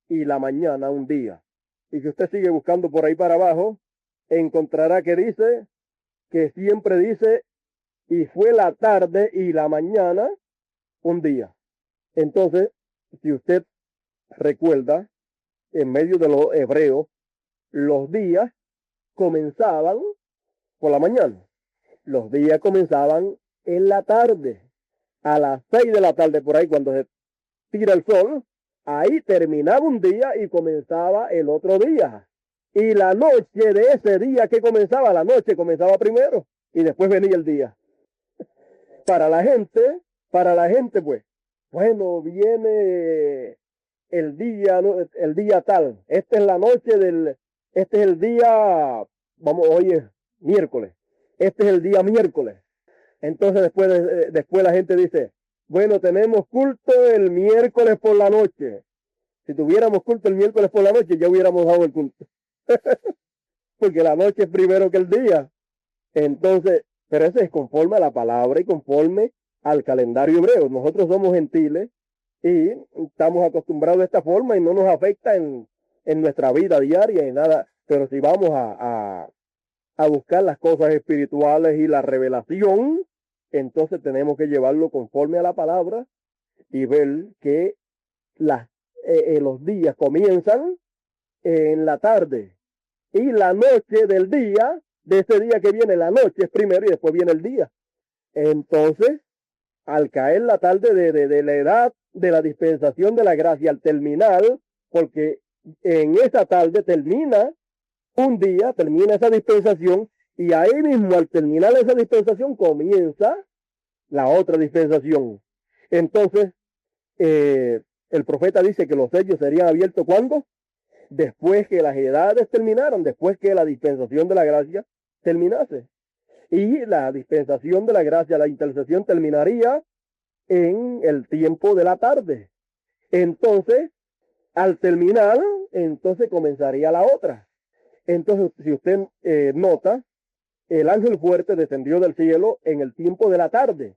y la mañana un día. Y si usted sigue buscando por ahí para abajo, encontrará que siempre dice, y fue la tarde y la mañana un día. Entonces, si usted recuerda, en medio de los hebreos, los días comenzaban por la mañana. Los días comenzaban en la tarde, a las 6 de la tarde, por ahí cuando se tira el sol, ahí terminaba un día y comenzaba el otro día. Y la noche de ese día que comenzaba, la noche comenzaba primero y después venía el día. Para la gente, pues, bueno, viene el día tal. Esta es la noche este es el día, hoy es miércoles. Este es el día miércoles. Entonces después la gente dice, bueno, tenemos culto el miércoles por la noche. Si tuviéramos culto el miércoles por la noche, ya hubiéramos dado el culto. Porque la noche es primero que el día. Entonces, pero eso es conforme a la palabra y conforme al calendario hebreo. Nosotros somos gentiles y estamos acostumbrados de esta forma y no nos afecta en nuestra vida diaria y nada. Pero si vamos a buscar las cosas espirituales y la revelación, entonces tenemos que llevarlo conforme a la palabra y ver que los días comienzan en la tarde y la noche del día, de ese día que viene, la noche es primero y después viene el día. Entonces, al caer la tarde de la edad de la dispensación de la gracia, al terminar, porque en esa tarde termina un día, termina esa dispensación, y ahí mismo al terminar esa dispensación comienza la otra dispensación. Entonces, el profeta dice que los sellos serían abiertos ¿cuándo? Después que las edades terminaron, después que la dispensación de la gracia terminase. Y la dispensación de la gracia, la intercesión terminaría en el tiempo de la tarde. Entonces, al terminar, entonces comenzaría la otra. Entonces, si usted nota, el ángel fuerte descendió del cielo en el tiempo de la tarde,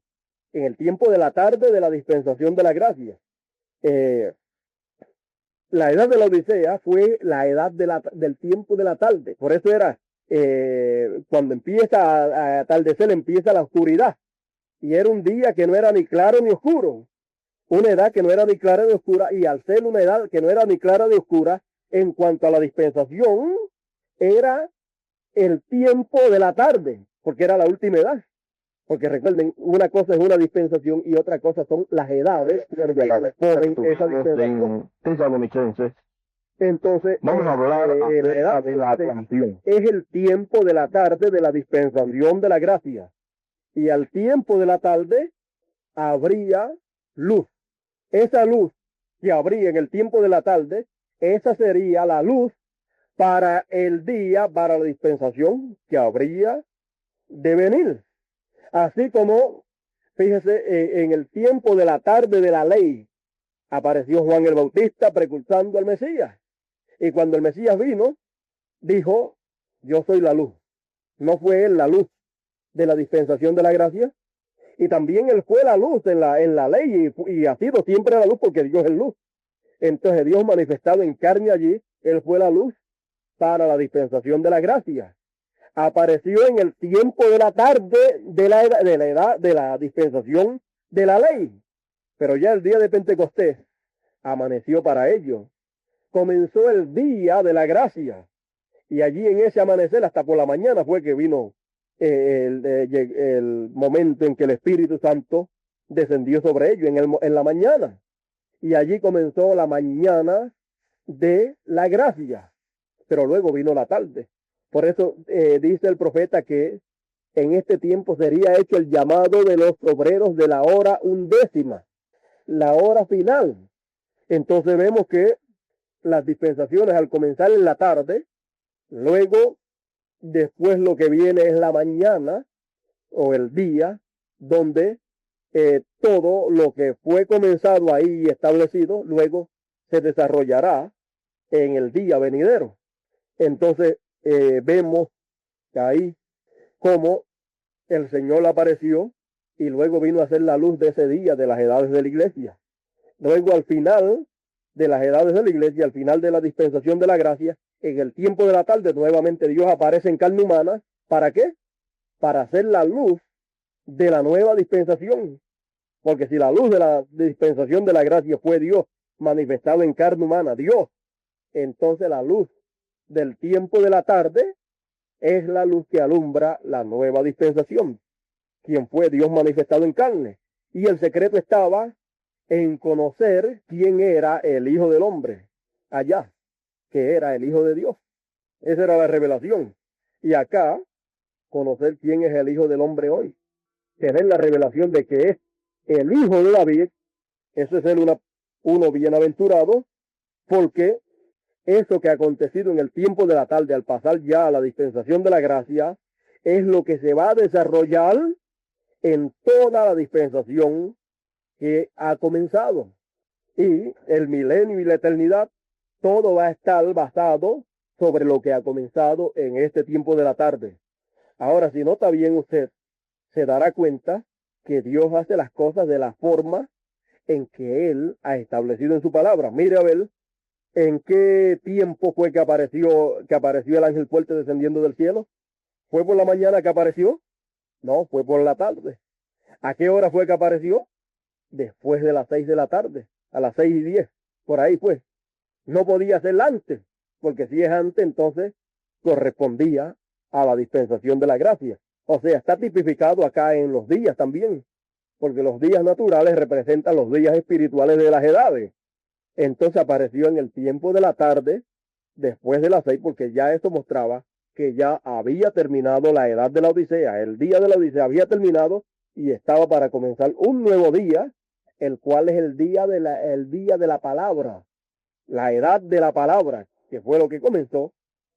en el tiempo de la tarde de la dispensación de la gracia. La edad de la Odisea fue la edad del tiempo de la tarde. Por eso era, cuando empieza a atardecer, empieza la oscuridad. Y era un día que no era ni claro ni oscuro. Una edad que no era ni clara ni oscura. Y al ser una edad que no era ni clara ni oscura, en cuanto a la dispensación, era el tiempo de la tarde, porque era la última edad. Porque recuerden, una cosa es una dispensación y otra cosa son las edades que ponen esa dispensación. Entonces, vamos a hablar la edad de la canción. es el tiempo de la tarde de la dispensación de la gracia. Y al tiempo de la tarde habría luz. Esa luz que habría en el tiempo de la tarde, esa sería la luz para el día, para la dispensación que habría de venir. Así como, fíjese, en el tiempo de la tarde de la ley, apareció Juan el Bautista precursando al Mesías. Y cuando el Mesías vino, dijo, yo soy la luz. ¿No fue él la luz de la dispensación de la gracia? Y también él fue la luz en la ley y ha sido siempre la luz porque Dios es luz. Entonces Dios manifestado en carne allí, él fue la luz para la dispensación de la gracia. Apareció en el tiempo de la tarde de la dispensación de la ley. Pero ya el día de Pentecostés amaneció para ellos. Comenzó el día de la gracia. Y allí en ese amanecer, hasta por la mañana, fue que vino el momento en que el Espíritu Santo descendió sobre ellos, en la mañana. Y allí comenzó la mañana de la gracia. Pero luego vino la tarde. Por eso dice el profeta que en este tiempo sería hecho el llamado de los obreros de la hora 11ª, la hora final. Entonces vemos que las dispensaciones al comenzar en la tarde, luego después lo que viene es la mañana o el día, donde todo lo que fue comenzado ahí y establecido, luego se desarrollará en el día venidero. Entonces vemos ahí cómo el Señor apareció y luego vino a ser la luz de ese día de las edades de la iglesia. Luego al final de las edades de la iglesia, al final de la dispensación de la gracia, en el tiempo de la tarde, nuevamente Dios aparece en carne humana. ¿Para qué? Para hacer la luz de la nueva dispensación. Porque si la luz de la dispensación de la gracia fue Dios manifestado en carne humana, Dios, entonces la luz del tiempo de la tarde es la luz que alumbra la nueva dispensación, quien fue Dios manifestado en carne. Y el secreto estaba en conocer quién era el Hijo del Hombre allá, que era el Hijo de Dios. Esa era la revelación. Y acá, conocer quién es el Hijo del Hombre hoy. Tener la revelación de que es el Hijo de David. Eso es ser uno bienaventurado, porque eso que ha acontecido en el tiempo de la tarde, al pasar ya a la dispensación de la gracia, es lo que se va a desarrollar en toda la dispensación que ha comenzado. Y el milenio y la eternidad, todo va a estar basado sobre lo que ha comenzado en este tiempo de la tarde. Ahora, si nota bien usted, se dará cuenta que Dios hace las cosas de la forma en que Él ha establecido en su palabra. Mire a ver, ¿en qué tiempo fue que apareció el ángel fuerte descendiendo del cielo? ¿Fue por la mañana que apareció? No, fue por la tarde. ¿A qué hora fue que apareció? después de las 6 de la tarde, a las 6:10, por ahí pues. No podía ser antes, porque si es antes, entonces correspondía a la dispensación de la gracia. O sea, está tipificado acá en los días también, porque los días naturales representan los días espirituales de las edades. Entonces apareció en el tiempo de la tarde, después de las 6, porque ya eso mostraba que ya había terminado la edad de la Odisea. El día de la Odisea había terminado y estaba para comenzar un nuevo día, el cual es el día de la palabra, la edad de la palabra, que fue lo que comenzó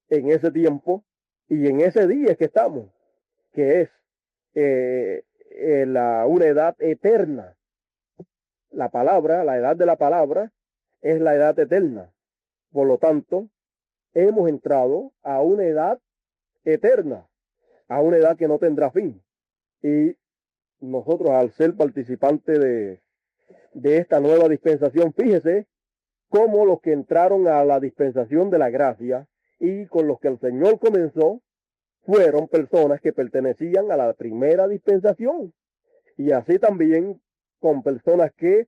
en ese tiempo y en ese día es que estamos, que es una edad eterna. La palabra, la edad de la palabra, es la edad eterna. Por lo tanto, hemos entrado a una edad eterna, a una edad que no tendrá fin. Y nosotros, al ser participantes de esta nueva dispensación, fíjese cómo los que entraron a la dispensación de la gracia y con los que el Señor comenzó fueron personas que pertenecían a la primera dispensación, y así también con personas que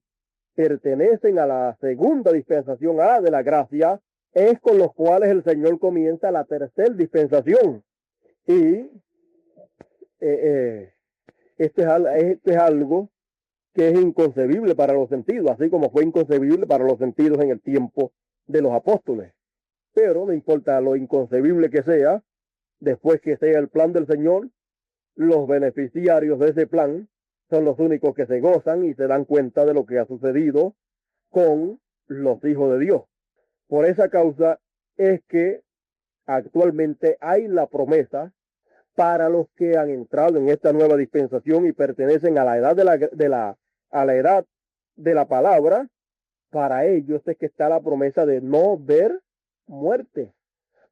pertenecen a la segunda dispensación, a la de la gracia, es con los cuales el Señor comienza la tercera dispensación. Y esto es algo que es inconcebible para los sentidos, así como fue inconcebible para los sentidos en el tiempo de los apóstoles. Pero no importa lo inconcebible que sea, después que sea el plan del Señor, los beneficiarios de ese plan son los únicos que se gozan y se dan cuenta de lo que ha sucedido con los hijos de Dios. Por esa causa es que actualmente hay la promesa para los que han entrado en esta nueva dispensación y pertenecen a la edad a la edad de la palabra. Para ellos es que está la promesa de no ver muerte,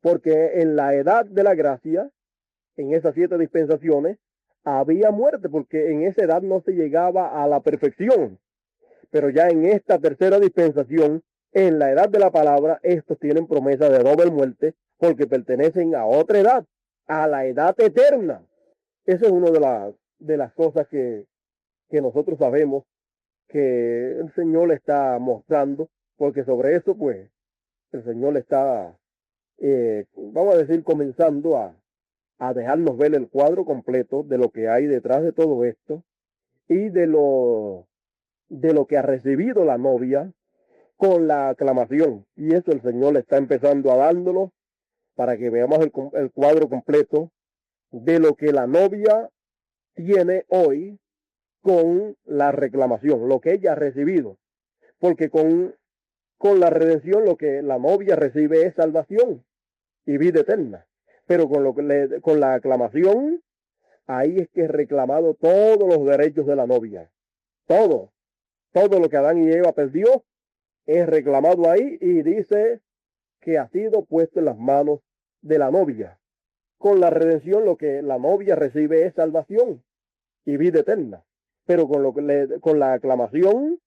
porque en la edad de la gracia, en esas 7 dispensaciones, había muerte, porque en esa edad no se llegaba a la perfección. Pero ya en esta tercera dispensación, en la edad de la palabra, estos tienen promesa de no ver muerte, porque pertenecen a otra edad, a la edad eterna. Esa es una de las cosas que nosotros sabemos que el Señor le está mostrando, porque sobre eso, pues, el Señor le está, vamos a decir, comenzando a dejarnos ver el cuadro completo de lo que hay detrás de todo esto y de lo que ha recibido la novia con la aclamación. Y eso el Señor le está empezando a dándolo para que veamos el cuadro completo de lo que la novia tiene hoy con la reclamación, lo que ella ha recibido. Porque con la redención lo que la novia recibe es salvación y vida eterna. Pero con la aclamación, ahí es que es reclamado todos los derechos de la novia. Todo lo que Adán y Eva perdió es reclamado ahí, y dice que ha sido puesto en las manos de la novia. Con la redención lo que la novia recibe es salvación y vida eterna. Pero con la aclamación,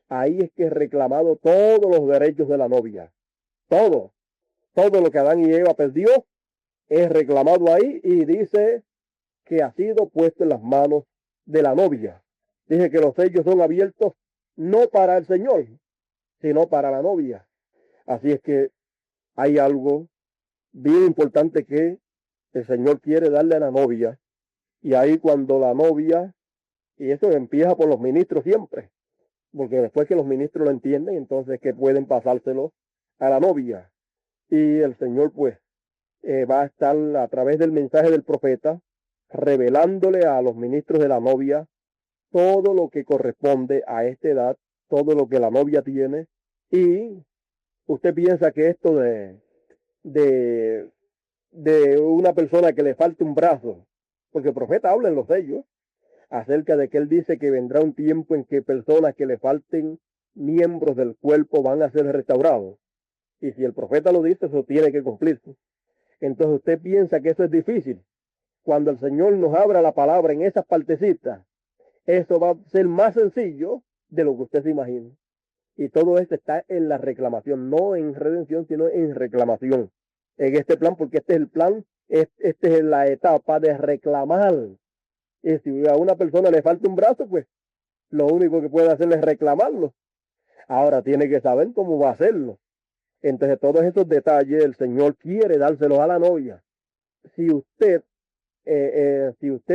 ahí es que es reclamado todos los derechos de la novia. Todo lo que Adán y Eva perdió es reclamado ahí, y dice que ha sido puesto en las manos de la novia. Dice que los sellos son abiertos no para el Señor, sino para la novia. Así es que hay algo bien importante que el Señor quiere darle a la novia. Y ahí cuando la novia, y eso empieza por los ministros siempre, porque después que los ministros lo entienden, entonces que pueden pasárselo a la novia. Y el Señor pues va a estar a través del mensaje del profeta revelándole a los ministros de la novia todo lo que corresponde a esta edad, todo lo que la novia tiene. Y usted piensa que esto de una persona que le falte un brazo, porque el profeta habla en los sellos acerca de que él dice que vendrá un tiempo en que personas que le falten miembros del cuerpo van a ser restaurados. Y si el profeta lo dice, eso tiene que cumplirse. Entonces usted piensa que eso es difícil. Cuando el Señor nos abra la palabra en esas partecitas, eso va a ser más sencillo de lo que usted se imagina. Y todo esto está en la reclamación, no en redención, sino en reclamación. En este plan, porque este es el plan, esta es la etapa de reclamar. Y si a una persona le falta un brazo, pues lo único que puede hacer es reclamarlo. Ahora tiene que saber cómo va a hacerlo. Entonces todos esos detalles el Señor quiere dárselos a la novia. Si usted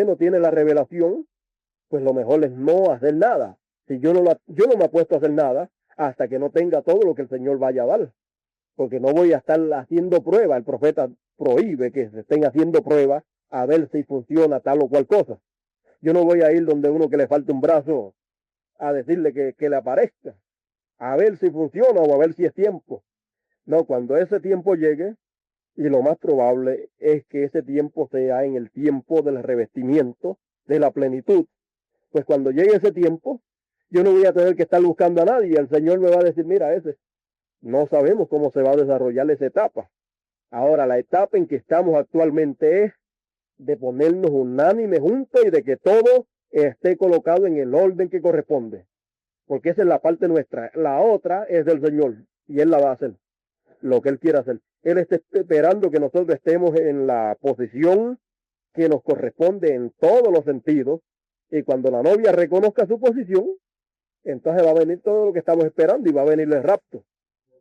no tiene la revelación, pues lo mejor es no hacer nada. Si yo no me apuesto a hacer nada hasta que no tenga todo lo que el Señor vaya a dar. Porque no voy a estar haciendo pruebas. El profeta prohíbe que se estén haciendo pruebas a ver si funciona tal o cual cosa. Yo no voy a ir donde uno que le falte un brazo a decirle que le aparezca, a ver si funciona o a ver si es tiempo. No, cuando ese tiempo llegue, y lo más probable es que ese tiempo sea en el tiempo del revestimiento, de la plenitud, pues cuando llegue ese tiempo, yo no voy a tener que estar buscando a nadie. El Señor me va a decir, mira, no sabemos cómo se va a desarrollar esa etapa. Ahora, la etapa en que estamos actualmente es de ponernos unánime juntos y de que todo esté colocado en el orden que corresponde. Porque esa es la parte nuestra. La otra es del Señor y Él la va a hacer, lo que Él quiera hacer. Él está esperando que nosotros estemos en la posición que nos corresponde en todos los sentidos. Y cuando la novia reconozca su posición, entonces va a venir todo lo que estamos esperando y va a venir el rapto.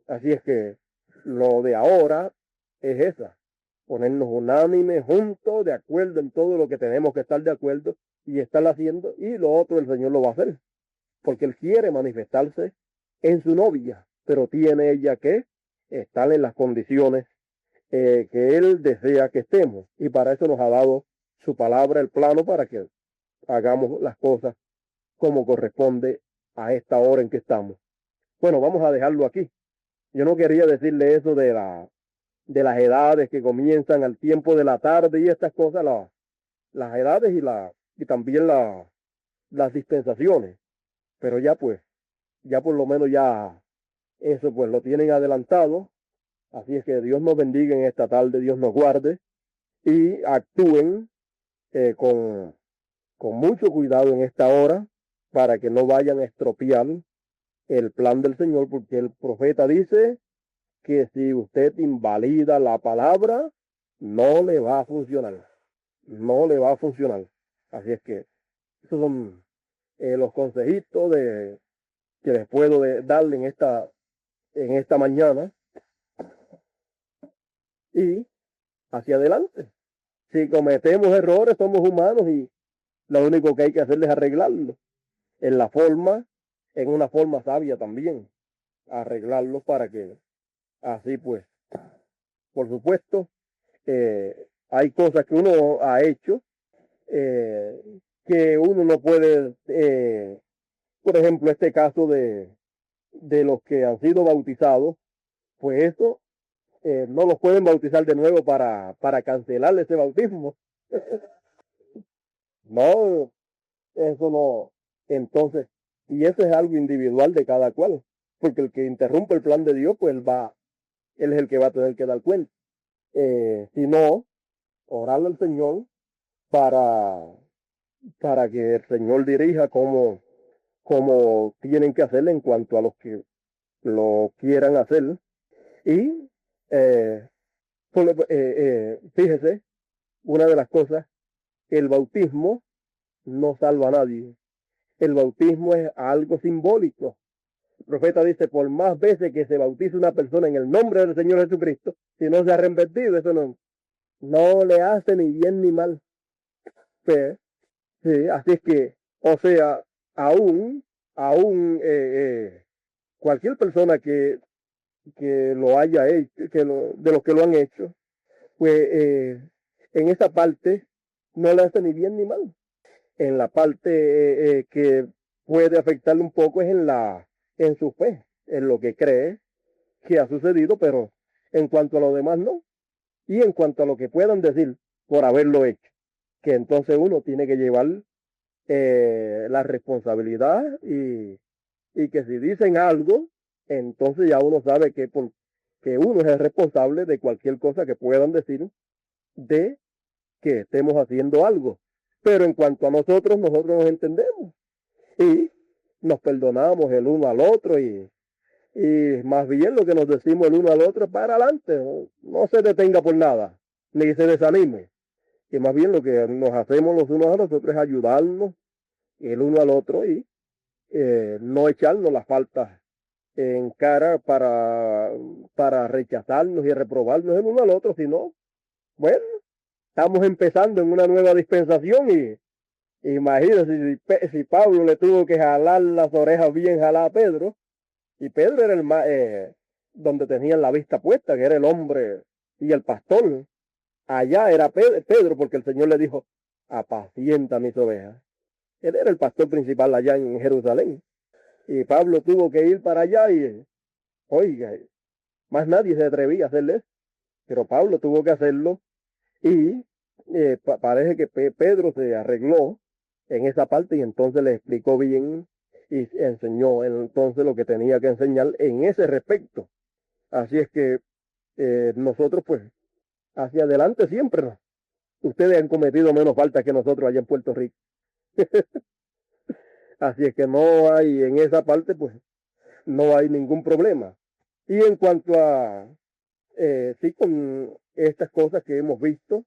Así es que lo de ahora es esa, ponernos unánimes, juntos, de acuerdo en todo lo que tenemos que estar de acuerdo y estar haciendo, y lo otro el Señor lo va a hacer, porque Él quiere manifestarse en su novia, pero tiene ella que estar en las condiciones que Él desea que estemos, y para eso nos ha dado su palabra, el plano, para que hagamos las cosas como corresponde a esta hora en que estamos. Bueno, vamos a dejarlo aquí. Yo no quería decirle eso de las edades que comienzan al tiempo de la tarde y estas cosas, las edades y también las dispensaciones. Pero ya por lo menos ya eso pues lo tienen adelantado. Así es que Dios nos bendiga en esta tarde, Dios nos guarde y actúen con mucho cuidado en esta hora para que no vayan a estropear el plan del Señor, porque el profeta dice que si usted invalida la palabra, no le va a funcionar. No le va a funcionar. Así es que esos son los consejitos que les puedo darle en esta mañana. Y hacia adelante. Si cometemos errores, somos humanos y lo único que hay que hacer es arreglarlo. En una forma sabia también. Arreglarlo para que así pues, por supuesto, hay cosas que uno ha hecho que uno no puede, por ejemplo, este caso de los que han sido bautizados, pues eso no los pueden bautizar de nuevo para cancelar ese bautismo. No, eso no. Entonces, y eso es algo individual de cada cual, porque el que interrumpe el plan de Dios, pues él es el que va a tener que dar cuenta. Si no, orarle al Señor para que el Señor dirija cómo tienen que hacer en cuanto a los que lo quieran hacer. Y fíjese, una de las cosas, el bautismo no salva a nadie. El bautismo es algo simbólico. El profeta dice, por más veces que se bautice una persona en el nombre del Señor Jesucristo, si no se ha arrepentido, eso no le hace ni bien ni mal. Pues, sí, así es que, o sea, aún cualquier persona que lo haya hecho, de los que lo han hecho, pues en esa parte no le hace ni bien ni mal. En la parte que puede afectarle un poco es en su fe, en lo que cree que ha sucedido, pero en cuanto a lo demás no. Y en cuanto a lo que puedan decir por haberlo hecho, que entonces uno tiene que llevar la responsabilidad y que si dicen algo, entonces ya uno sabe que uno es el responsable de cualquier cosa que puedan decir de que estemos haciendo algo. Pero en cuanto a nosotros nos entendemos y nos perdonamos el uno al otro y más bien lo que nos decimos el uno al otro para adelante, no se detenga por nada, ni se desanime. Y más bien lo que nos hacemos los unos a los otros es ayudarnos el uno al otro y no echarnos las faltas en cara para rechazarnos y reprobarnos el uno al otro, sino, bueno, estamos empezando en una nueva dispensación y imagínense si Pablo le tuvo que jalar las orejas bien jaladas a Pedro, y Pedro era el más, donde tenían la vista puesta, que era el hombre y el pastor. Allá era Pedro, porque el Señor le dijo, apacienta mis ovejas. Él era el pastor principal allá en Jerusalén. Y Pablo tuvo que ir para allá y, oiga, más nadie se atrevía a hacerle eso. Pero Pablo tuvo que hacerlo y parece que Pedro se arregló en esa parte y entonces le explicó bien y enseñó entonces lo que tenía que enseñar en ese respecto. Así es que nosotros pues hacia adelante siempre, ¿no? Ustedes han cometido menos faltas que nosotros allá en Puerto Rico. Así es que no hay en esa parte pues no hay ningún problema. Y en cuanto a sí, con estas cosas que hemos visto,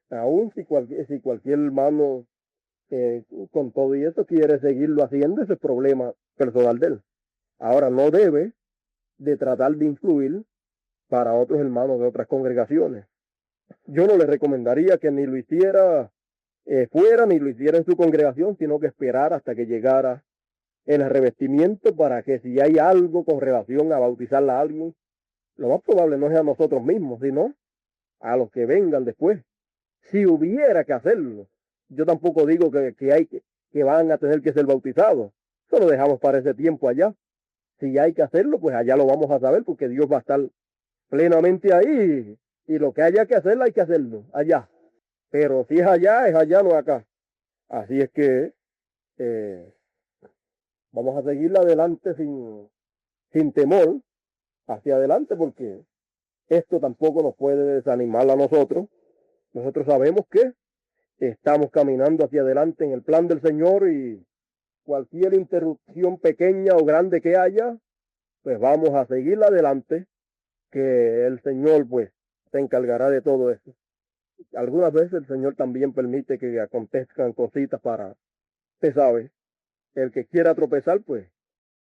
aún si cualquier hermano con todo y eso quiere seguirlo haciendo, ese es problema personal de él. Ahora no debe de tratar de influir para otros hermanos de otras congregaciones. Yo no le recomendaría que ni lo hiciera fuera, ni lo hiciera en su congregación, sino que esperara hasta que llegara el revestimiento para que si hay algo con relación a bautizarla a alguien, lo más probable no sea a nosotros mismos, sino a los que vengan después. Si hubiera que hacerlo, yo tampoco digo que van a tener que ser bautizados. Eso lo dejamos para ese tiempo allá. Si hay que hacerlo, pues allá lo vamos a saber porque Dios va a estar plenamente ahí y lo que haya que hacer, hay que hacerlo allá. Pero si es allá, no acá. Así es que eh, vamos a seguir adelante sin temor hacia adelante porque esto tampoco nos puede desanimar a nosotros. Nosotros sabemos que estamos caminando hacia adelante en el plan del Señor y cualquier interrupción pequeña o grande que haya, pues vamos a seguir adelante, que el Señor pues se encargará de todo eso. Algunas veces el Señor también permite que acontezcan cositas para, usted sabe, el que quiera tropezar, pues